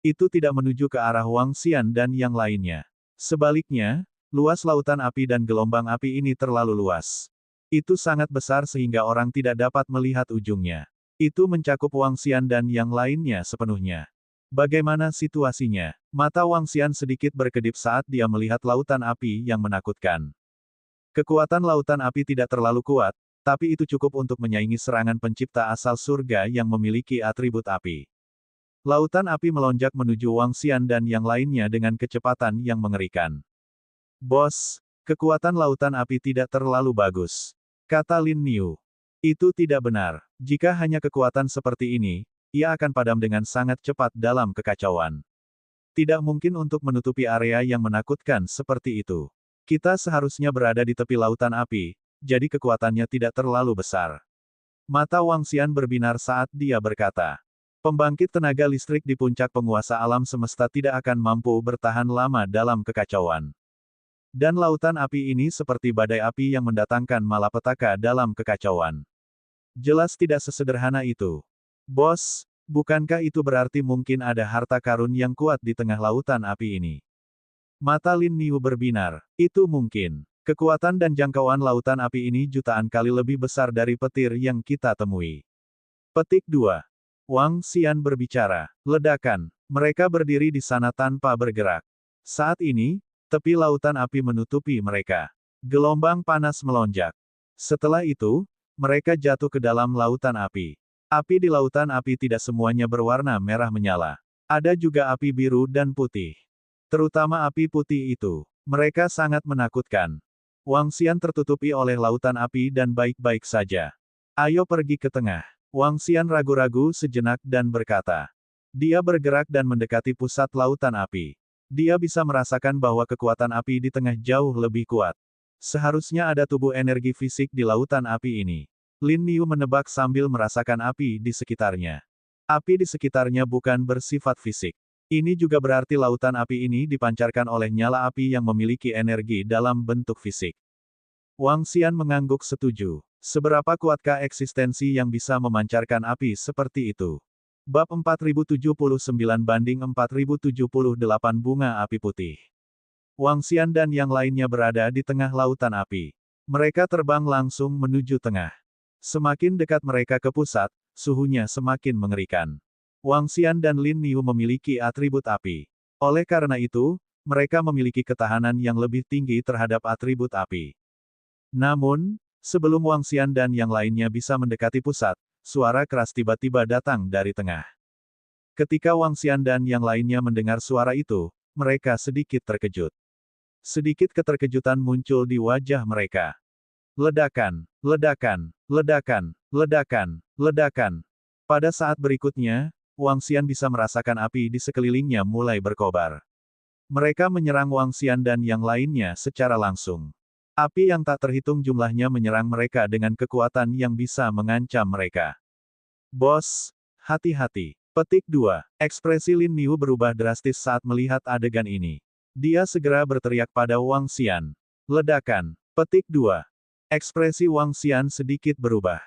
Itu tidak menuju ke arah Wang Xian dan yang lainnya. Sebaliknya, luas lautan api dan gelombang api ini terlalu luas. Itu sangat besar sehingga orang tidak dapat melihat ujungnya. Itu mencakup Wang Xian dan yang lainnya sepenuhnya. Bagaimana situasinya? Mata Wang Xian sedikit berkedip saat dia melihat lautan api yang menakutkan. Kekuatan lautan api tidak terlalu kuat, tapi itu cukup untuk menyaingi serangan pencipta asal surga yang memiliki atribut api. Lautan api melonjak menuju Wang Xian dan yang lainnya dengan kecepatan yang mengerikan. Bos, kekuatan lautan api tidak terlalu bagus, kata Lin Niu. Itu tidak benar. Jika hanya kekuatan seperti ini, ia akan padam dengan sangat cepat dalam kekacauan. Tidak mungkin untuk menutupi area yang menakutkan seperti itu. Kita seharusnya berada di tepi lautan api, jadi kekuatannya tidak terlalu besar. Mata Wang Xian berbinar saat dia berkata. Pembangkit tenaga listrik di puncak penguasa alam semesta tidak akan mampu bertahan lama dalam kekacauan. Dan lautan api ini seperti badai api yang mendatangkan malapetaka dalam kekacauan. Jelas tidak sesederhana itu. Bos, bukankah itu berarti mungkin ada harta karun yang kuat di tengah lautan api ini? Mata Lin Niu berbinar. Itu mungkin. Kekuatan dan jangkauan lautan api ini jutaan kali lebih besar dari petir yang kita temui. Petik 2. Wang Xian berbicara. Ledakan. Mereka berdiri di sana tanpa bergerak. Saat ini, tepi lautan api menutupi mereka. Gelombang panas melonjak. Setelah itu, mereka jatuh ke dalam lautan api. Api di lautan api tidak semuanya berwarna merah menyala. Ada juga api biru dan putih. Terutama api putih itu. Mereka sangat menakutkan. Wang Xian tertutupi oleh lautan api dan baik-baik saja. Ayo pergi ke tengah. Wang Xian ragu-ragu sejenak dan berkata. Dia bergerak dan mendekati pusat lautan api. Dia bisa merasakan bahwa kekuatan api di tengah jauh lebih kuat. Seharusnya ada tubuh energi fisik di lautan api ini. Lin Niu menebak sambil merasakan api di sekitarnya. Api di sekitarnya bukan bersifat fisik. Ini juga berarti lautan api ini dipancarkan oleh nyala api yang memiliki energi dalam bentuk fisik. Wang Xian mengangguk setuju. Seberapa kuatkah eksistensi yang bisa memancarkan api seperti itu? Bab 4079-4078 Bunga Api Putih. Wang Xian dan yang lainnya berada di tengah lautan api. Mereka terbang langsung menuju tengah. Semakin dekat mereka ke pusat, suhunya semakin mengerikan. Wang Xian dan Lin Niu memiliki atribut api. Oleh karena itu, mereka memiliki ketahanan yang lebih tinggi terhadap atribut api. Namun, sebelum Wang Xian dan yang lainnya bisa mendekati pusat, suara keras tiba-tiba datang dari tengah. Ketika Wang Xian dan yang lainnya mendengar suara itu, mereka sedikit terkejut. Sedikit keterkejutan muncul di wajah mereka. Ledakan, ledakan, ledakan, ledakan, ledakan. Pada saat berikutnya, Wang Xian bisa merasakan api di sekelilingnya mulai berkobar. Mereka menyerang Wang Xian dan yang lainnya secara langsung. Api yang tak terhitung jumlahnya menyerang mereka dengan kekuatan yang bisa mengancam mereka. Bos, hati-hati. Petik 2. Ekspresi Lin Niu berubah drastis saat melihat adegan ini. Dia segera berteriak pada Wang Xian. Ledakan. Petik 2. Ekspresi Wang Xian sedikit berubah.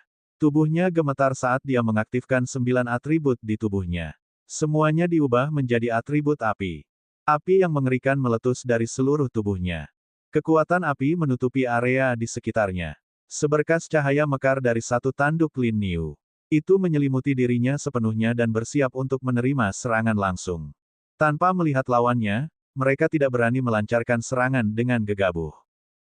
Tubuhnya gemetar saat dia mengaktifkan 9 atribut di tubuhnya. Semuanya diubah menjadi atribut api. Api yang mengerikan meletus dari seluruh tubuhnya. Kekuatan api menutupi area di sekitarnya. Seberkas cahaya mekar dari satu tanduk Lin Niu. Itu menyelimuti dirinya sepenuhnya dan bersiap untuk menerima serangan langsung. Tanpa melihat lawannya, mereka tidak berani melancarkan serangan dengan gegabah.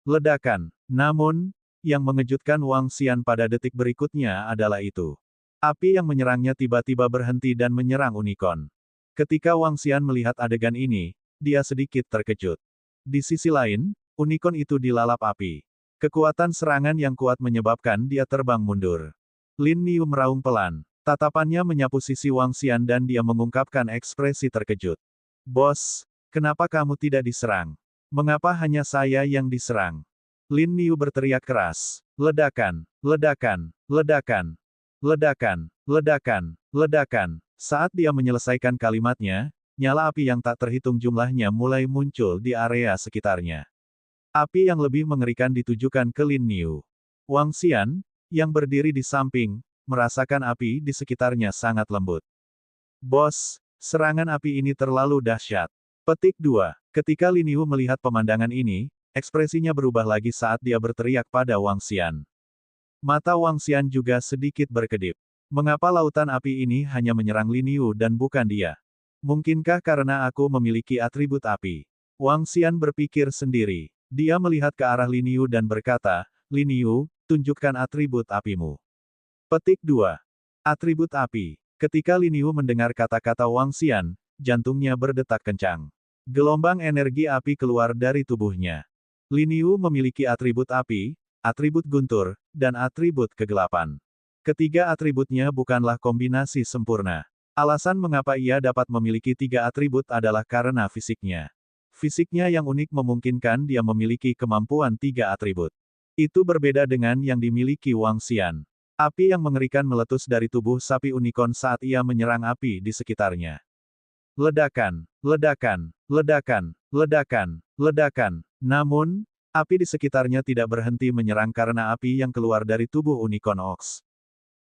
Ledakan. Namun, yang mengejutkan Wang Xian pada detik berikutnya adalah itu. Api yang menyerangnya tiba-tiba berhenti dan menyerang unicorn. Ketika Wang Xian melihat adegan ini, dia sedikit terkejut. Di sisi lain, unicorn itu dilalap api. Kekuatan serangan yang kuat menyebabkan dia terbang mundur. Lin Niu meraung pelan. Tatapannya menyapu sisi Wang Xian dan dia mengungkapkan ekspresi terkejut. Bos, kenapa kamu tidak diserang? Mengapa hanya saya yang diserang? Lin Niu berteriak keras. Ledakan, ledakan, ledakan, ledakan, ledakan, ledakan. Saat dia menyelesaikan kalimatnya, nyala api yang tak terhitung jumlahnya mulai muncul di area sekitarnya. Api yang lebih mengerikan ditujukan ke Lin Niu. Wang Xian, yang berdiri di samping, merasakan api di sekitarnya sangat lembut. Bos, serangan api ini terlalu dahsyat. Petik 2. Ketika Lin Niu melihat pemandangan ini, ekspresinya berubah lagi saat dia berteriak pada Wang Xian. Mata Wang Xian juga sedikit berkedip. Mengapa lautan api ini hanya menyerang Lin Niu dan bukan dia? Mungkinkah karena aku memiliki atribut api? Wang Xian berpikir sendiri. Dia melihat ke arah Lin Niu dan berkata, Lin Niu, tunjukkan atribut apimu. Petik 2. Atribut api. Ketika Lin Niu mendengar kata-kata Wang Xian, jantungnya berdetak kencang. Gelombang energi api keluar dari tubuhnya. Lin Niu memiliki atribut api, atribut guntur, dan atribut kegelapan. Ketiga atributnya bukanlah kombinasi sempurna. Alasan mengapa ia dapat memiliki tiga atribut adalah karena fisiknya. Fisiknya yang unik memungkinkan dia memiliki kemampuan tiga atribut. Itu berbeda dengan yang dimiliki Wang Xian. Api yang mengerikan meletus dari tubuh sapi unicorn saat ia menyerang api di sekitarnya. Ledakan, ledakan, ledakan, ledakan, ledakan. Namun, api di sekitarnya tidak berhenti menyerang karena api yang keluar dari tubuh unicorn ox.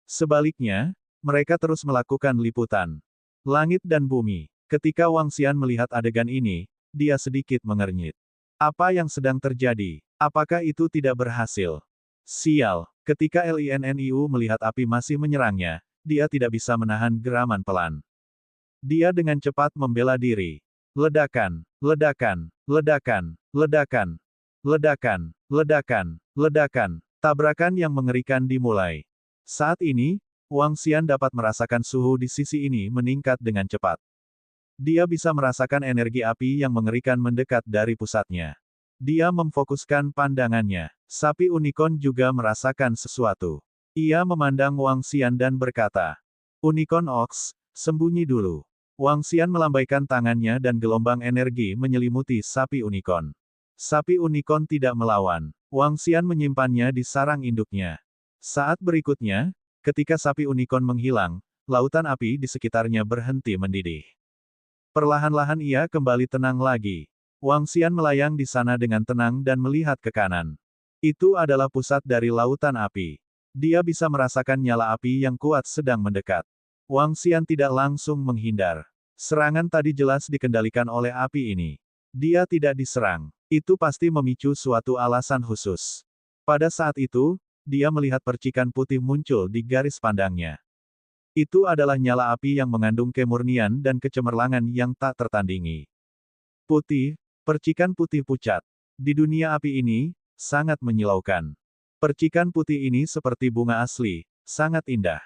Sebaliknya, mereka terus melakukan liputan. Langit dan bumi. Ketika Wang Xian melihat adegan ini, dia sedikit mengernyit. Apa yang sedang terjadi? Apakah itu tidak berhasil? Sial, ketika Linniu melihat api masih menyerangnya, dia tidak bisa menahan geraman pelan. Dia dengan cepat membela diri. Ledakan, ledakan, ledakan, ledakan, ledakan, ledakan, ledakan. Tabrakan yang mengerikan dimulai. Saat ini, Wang Xian dapat merasakan suhu di sisi ini meningkat dengan cepat. Dia bisa merasakan energi api yang mengerikan mendekat dari pusatnya. Dia memfokuskan pandangannya. Sapi unicorn juga merasakan sesuatu. Ia memandang Wang Xian dan berkata, "Unicorn Ox, sembunyi dulu." Wang Xian melambaikan tangannya dan gelombang energi menyelimuti sapi unicorn. Sapi unicorn tidak melawan. Wang Xian menyimpannya di sarang induknya. Saat berikutnya, ketika sapi unicorn menghilang, lautan api di sekitarnya berhenti mendidih. Perlahan-lahan ia kembali tenang lagi. Wang Xian melayang di sana dengan tenang dan melihat ke kanan. Itu adalah pusat dari lautan api. Dia bisa merasakan nyala api yang kuat sedang mendekat. Wang Xian tidak langsung menghindar. Serangan tadi jelas dikendalikan oleh api ini. Dia tidak diserang. Itu pasti memicu suatu alasan khusus. Pada saat itu, dia melihat percikan putih muncul di garis pandangnya. Itu adalah nyala api yang mengandung kemurnian dan kecemerlangan yang tak tertandingi. Putih, percikan putih pucat. Di dunia api ini, sangat menyilaukan. Percikan putih ini seperti bunga asli, sangat indah.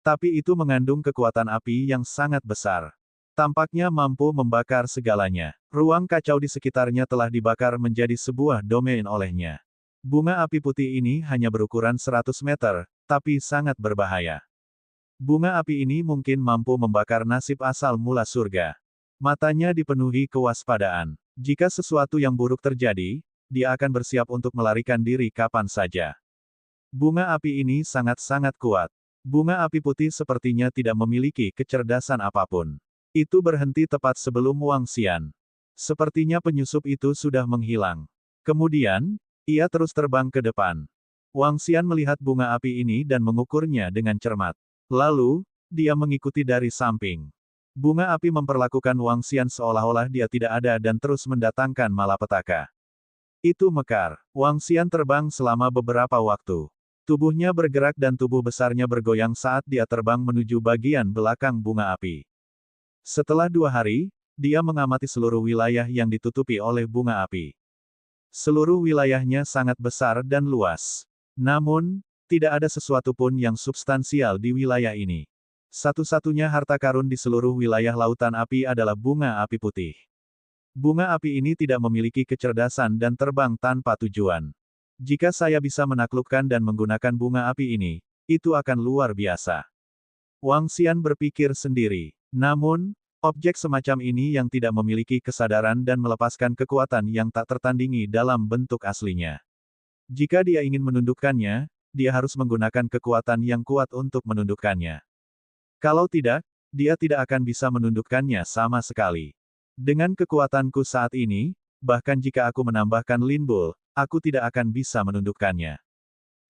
Tapi itu mengandung kekuatan api yang sangat besar. Tampaknya mampu membakar segalanya. Ruang kacau di sekitarnya telah dibakar menjadi sebuah domain olehnya. Bunga api putih ini hanya berukuran 100 meter, tapi sangat berbahaya. Bunga api ini mungkin mampu membakar nasib asal mula surga. Matanya dipenuhi kewaspadaan. Jika sesuatu yang buruk terjadi, dia akan bersiap untuk melarikan diri kapan saja. Bunga api ini sangat-sangat kuat. Bunga api putih sepertinya tidak memiliki kecerdasan apapun. Itu berhenti tepat sebelum Wang Xian. Sepertinya penyusup itu sudah menghilang. Kemudian, ia terus terbang ke depan. Wang Xian melihat bunga api ini dan mengukurnya dengan cermat. Lalu, dia mengikuti dari samping. Bunga api memperlakukan Wang Xian seolah-olah dia tidak ada dan terus mendatangkan malapetaka. Itu mekar. Wang Xian terbang selama beberapa waktu. Tubuhnya bergerak dan tubuh besarnya bergoyang saat dia terbang menuju bagian belakang bunga api. Setelah 2 hari, dia mengamati seluruh wilayah yang ditutupi oleh bunga api. Seluruh wilayahnya sangat besar dan luas. Namun, tidak ada sesuatu pun yang substansial di wilayah ini. Satu-satunya harta karun di seluruh wilayah lautan api adalah bunga api putih. Bunga api ini tidak memiliki kecerdasan dan terbang tanpa tujuan. Jika saya bisa menaklukkan dan menggunakan bunga api ini, itu akan luar biasa. Wang Xian berpikir sendiri. Namun, objek semacam ini yang tidak memiliki kesadaran dan melepaskan kekuatan yang tak tertandingi dalam bentuk aslinya. Jika dia ingin menundukkannya, dia harus menggunakan kekuatan yang kuat untuk menundukkannya. Kalau tidak, dia tidak akan bisa menundukkannya sama sekali. Dengan kekuatanku saat ini, bahkan jika aku menambahkan Lin Bull, aku tidak akan bisa menundukkannya.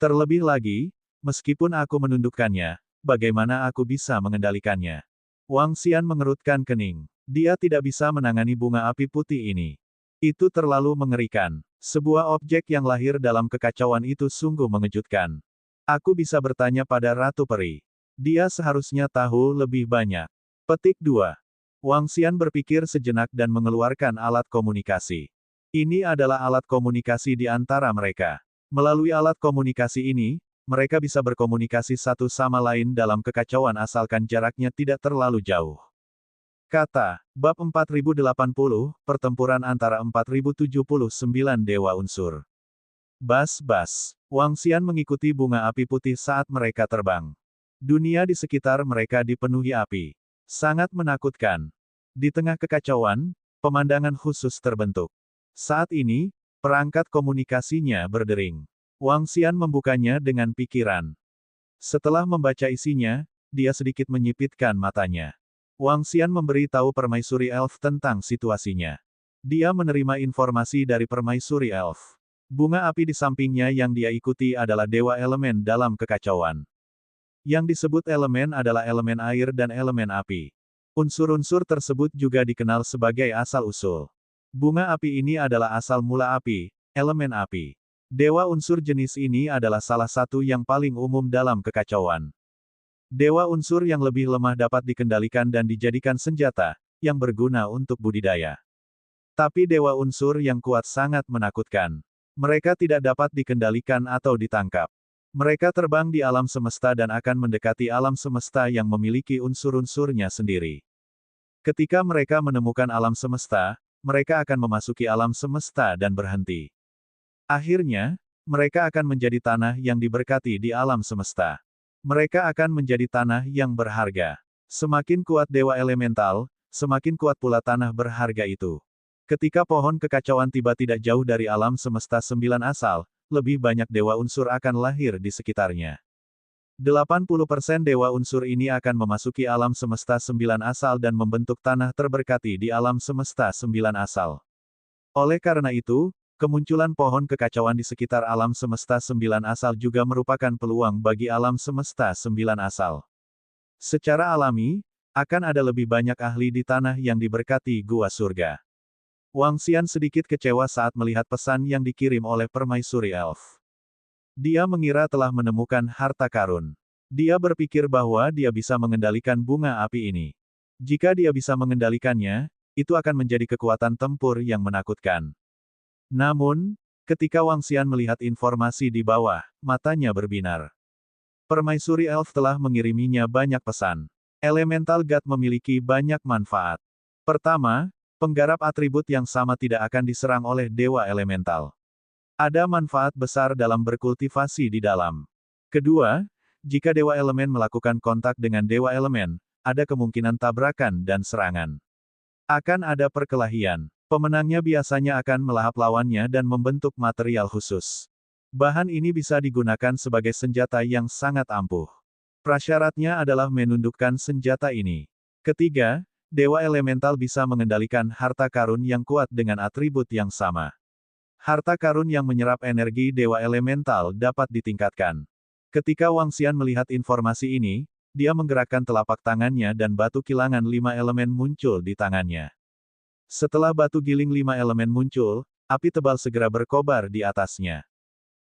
Terlebih lagi, meskipun aku menundukkannya, bagaimana aku bisa mengendalikannya? Wang Xian mengerutkan kening. Dia tidak bisa menangani bunga api putih ini. Itu terlalu mengerikan. Sebuah objek yang lahir dalam kekacauan itu sungguh mengejutkan. Aku bisa bertanya pada Ratu Peri. Dia seharusnya tahu lebih banyak. Petik 2. Wang Xian berpikir sejenak dan mengeluarkan alat komunikasi. Ini adalah alat komunikasi di antara mereka. Melalui alat komunikasi ini, mereka bisa berkomunikasi satu sama lain dalam kekacauan asalkan jaraknya tidak terlalu jauh. Kata, Bab 4080, Pertempuran antara 4079 Dewa Unsur. Bas-bas. Wang Xian mengikuti bunga api putih saat mereka terbang. Dunia di sekitar mereka dipenuhi api. Sangat menakutkan. Di tengah kekacauan, pemandangan khusus terbentuk. Saat ini, perangkat komunikasinya berdering. Wang Xian membukanya dengan pikiran. Setelah membaca isinya, dia sedikit menyipitkan matanya. Wang Xian memberi tahu Permaisuri Elf tentang situasinya. Dia menerima informasi dari Permaisuri Elf. Bunga api di sampingnya yang dia ikuti adalah Dewa Elemen dalam kekacauan. Yang disebut elemen adalah elemen air dan elemen api. Unsur-unsur tersebut juga dikenal sebagai asal-usul. Bunga api ini adalah asal mula api, elemen api. Dewa unsur jenis ini adalah salah satu yang paling umum dalam kekacauan. Dewa unsur yang lebih lemah dapat dikendalikan dan dijadikan senjata, yang berguna untuk budidaya. Tapi dewa unsur yang kuat sangat menakutkan. Mereka tidak dapat dikendalikan atau ditangkap. Mereka terbang di alam semesta dan akan mendekati alam semesta yang memiliki unsur-unsurnya sendiri. Ketika mereka menemukan alam semesta, mereka akan memasuki alam semesta dan berhenti. Akhirnya, mereka akan menjadi tanah yang diberkati di alam semesta. Mereka akan menjadi tanah yang berharga. Semakin kuat dewa elemental, semakin kuat pula tanah berharga itu. Ketika pohon kekacauan tiba tidak jauh dari alam semesta 9 asal, lebih banyak dewa unsur akan lahir di sekitarnya. 80% dewa unsur ini akan memasuki alam semesta 9 asal dan membentuk tanah terberkati di alam semesta 9 asal. Oleh karena itu, kemunculan pohon kekacauan di sekitar alam semesta 9 asal juga merupakan peluang bagi alam semesta 9 asal. Secara alami, akan ada lebih banyak ahli di tanah yang diberkati gua surga. Wang Xian sedikit kecewa saat melihat pesan yang dikirim oleh permaisuri elf. Dia mengira telah menemukan harta karun. Dia berpikir bahwa dia bisa mengendalikan bunga api ini. Jika dia bisa mengendalikannya, itu akan menjadi kekuatan tempur yang menakutkan. Namun, ketika Wang Xian melihat informasi di bawah, matanya berbinar. Permaisuri elf telah mengiriminya banyak pesan. Elemental God memiliki banyak manfaat. Pertama, penggarap atribut yang sama tidak akan diserang oleh dewa elemental. Ada manfaat besar dalam berkultivasi di dalam. Kedua, jika dewa elemen melakukan kontak dengan dewa elemen, ada kemungkinan tabrakan dan serangan. Akan ada perkelahian. Pemenangnya biasanya akan melahap lawannya dan membentuk material khusus. Bahan ini bisa digunakan sebagai senjata yang sangat ampuh. Prasyaratnya adalah menundukkan senjata ini. Ketiga, dewa elemental bisa mengendalikan harta karun yang kuat dengan atribut yang sama. Harta karun yang menyerap energi dewa elemental dapat ditingkatkan. Ketika Wang Xian melihat informasi ini, dia menggerakkan telapak tangannya dan batu kilangan 5 elemen muncul di tangannya. Setelah batu giling 5 elemen muncul, api tebal segera berkobar di atasnya.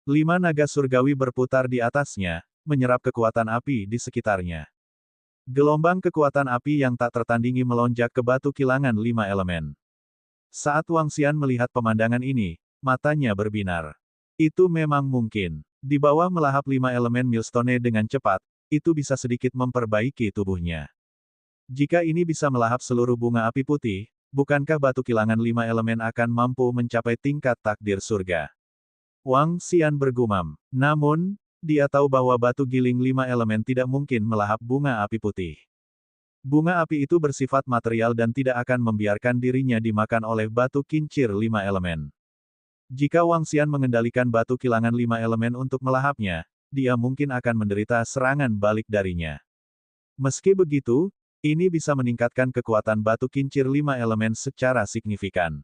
5 naga surgawi berputar di atasnya, menyerap kekuatan api di sekitarnya. Gelombang kekuatan api yang tak tertandingi melonjak ke batu kilangan 5 elemen. Saat Wang Xian melihat pemandangan ini, matanya berbinar. Itu memang mungkin. Di bawah melahap 5 elemen millstone dengan cepat, itu bisa sedikit memperbaiki tubuhnya. Jika ini bisa melahap seluruh bunga api putih, bukankah batu kilangan 5 elemen akan mampu mencapai tingkat takdir surga? Wang Xian bergumam. Namun, dia tahu bahwa batu giling 5 elemen tidak mungkin melahap bunga api putih. Bunga api itu bersifat material dan tidak akan membiarkan dirinya dimakan oleh batu kincir 5 elemen. Jika Wang Xian mengendalikan batu kilangan 5 elemen untuk melahapnya, dia mungkin akan menderita serangan balik darinya. Meski begitu, ini bisa meningkatkan kekuatan batu kincir 5 elemen secara signifikan.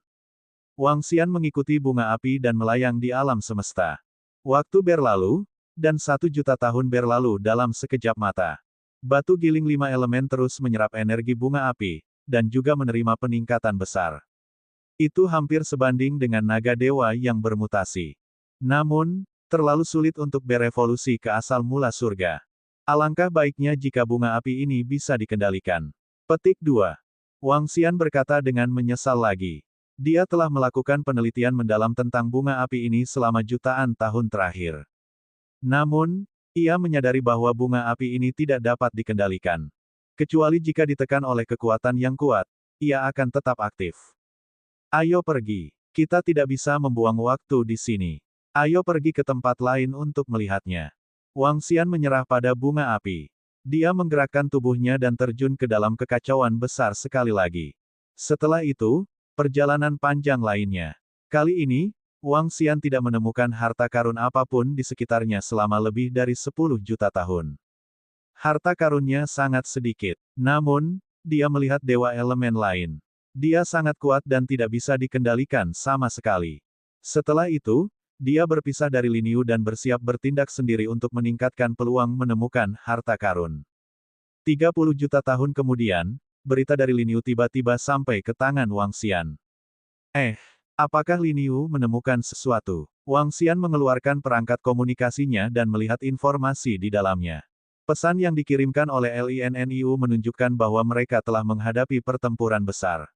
Wang Xian mengikuti bunga api dan melayang di alam semesta. Waktu berlalu, dan 1 juta tahun berlalu dalam sekejap mata. Batu giling 5 elemen terus menyerap energi bunga api, dan juga menerima peningkatan besar. Itu hampir sebanding dengan naga dewa yang bermutasi. Namun, terlalu sulit untuk berevolusi ke asal mula surga. Alangkah baiknya jika bunga api ini bisa dikendalikan. Petik 2. Wang Xian berkata dengan menyesal lagi. Dia telah melakukan penelitian mendalam tentang bunga api ini selama jutaan tahun terakhir. Namun, ia menyadari bahwa bunga api ini tidak dapat dikendalikan. Kecuali jika ditekan oleh kekuatan yang kuat, ia akan tetap aktif. Ayo pergi. Kita tidak bisa membuang waktu di sini. Ayo pergi ke tempat lain untuk melihatnya. Wang Xian menyerah pada bunga api. Dia menggerakkan tubuhnya dan terjun ke dalam kekacauan besar sekali lagi. Setelah itu, perjalanan panjang lainnya. Kali ini, Wang Xian tidak menemukan harta karun apapun di sekitarnya selama lebih dari 10 juta tahun. Harta karunnya sangat sedikit. Namun, dia melihat dewa elemen lain. Dia sangat kuat dan tidak bisa dikendalikan sama sekali. Setelah itu, dia berpisah dari Lin Yu dan bersiap bertindak sendiri untuk meningkatkan peluang menemukan harta karun. 30 juta tahun kemudian, berita dari Lin Yu tiba-tiba sampai ke tangan Wang Xian. Apakah Lin Yu menemukan sesuatu? Wang Xian mengeluarkan perangkat komunikasinya dan melihat informasi di dalamnya. Pesan yang dikirimkan oleh LINNIU menunjukkan bahwa mereka telah menghadapi pertempuran besar.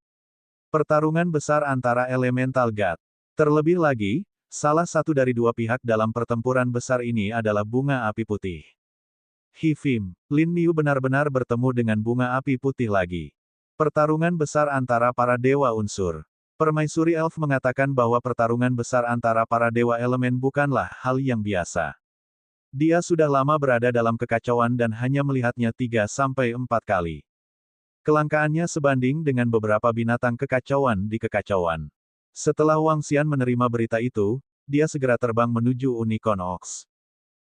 Pertarungan besar antara elemental God. Terlebih lagi, salah satu dari dua pihak dalam pertempuran besar ini adalah bunga api putih. Hifim, Lin Yu benar-benar bertemu dengan bunga api putih lagi. Pertarungan besar antara para dewa unsur. Permaisuri Elf mengatakan bahwa pertarungan besar antara para dewa elemen bukanlah hal yang biasa. Dia sudah lama berada dalam kekacauan dan hanya melihatnya 3-4 kali. Kelangkaannya sebanding dengan beberapa binatang kekacauan di kekacauan. Setelah Wang Xian menerima berita itu, dia segera terbang menuju Unicorn Ox.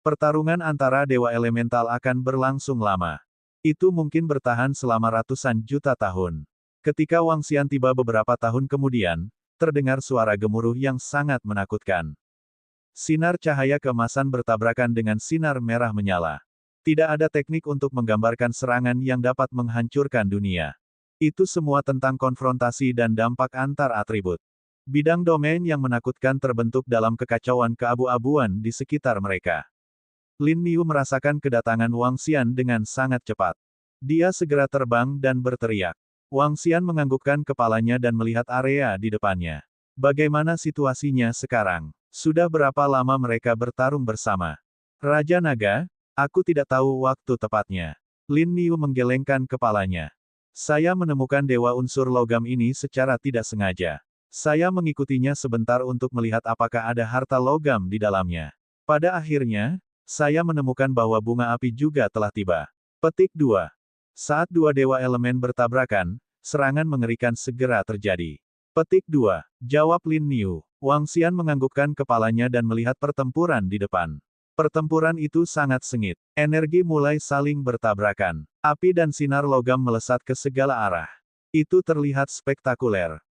Pertarungan antara dewa elemental akan berlangsung lama. Itu mungkin bertahan selama ratusan juta tahun. Ketika Wang Xian tiba beberapa tahun kemudian, terdengar suara gemuruh yang sangat menakutkan. Sinar cahaya keemasan bertabrakan dengan sinar merah menyala. Tidak ada teknik untuk menggambarkan serangan yang dapat menghancurkan dunia. Itu semua tentang konfrontasi dan dampak antar atribut. Bidang domain yang menakutkan terbentuk dalam kekacauan keabu-abuan di sekitar mereka. Lin Niu merasakan kedatangan Wang Xian dengan sangat cepat. Dia segera terbang dan berteriak. Wang Xian menganggukkan kepalanya dan melihat area di depannya. Bagaimana situasinya sekarang? Sudah berapa lama mereka bertarung bersama? Raja Naga, aku tidak tahu waktu tepatnya. Lin Niu menggelengkan kepalanya. Saya menemukan dewa unsur logam ini secara tidak sengaja. Saya mengikutinya sebentar untuk melihat apakah ada harta logam di dalamnya. Pada akhirnya, saya menemukan bahwa bunga api juga telah tiba. Petik 2. Saat dua dewa elemen bertabrakan, serangan mengerikan segera terjadi. Petik 2. Jawab Lin Niu. Wang Xian menganggukkan kepalanya dan melihat pertempuran di depan. Pertempuran itu sangat sengit. Energi mulai saling bertabrakan. Api dan sinar logam melesat ke segala arah. Itu terlihat spektakuler.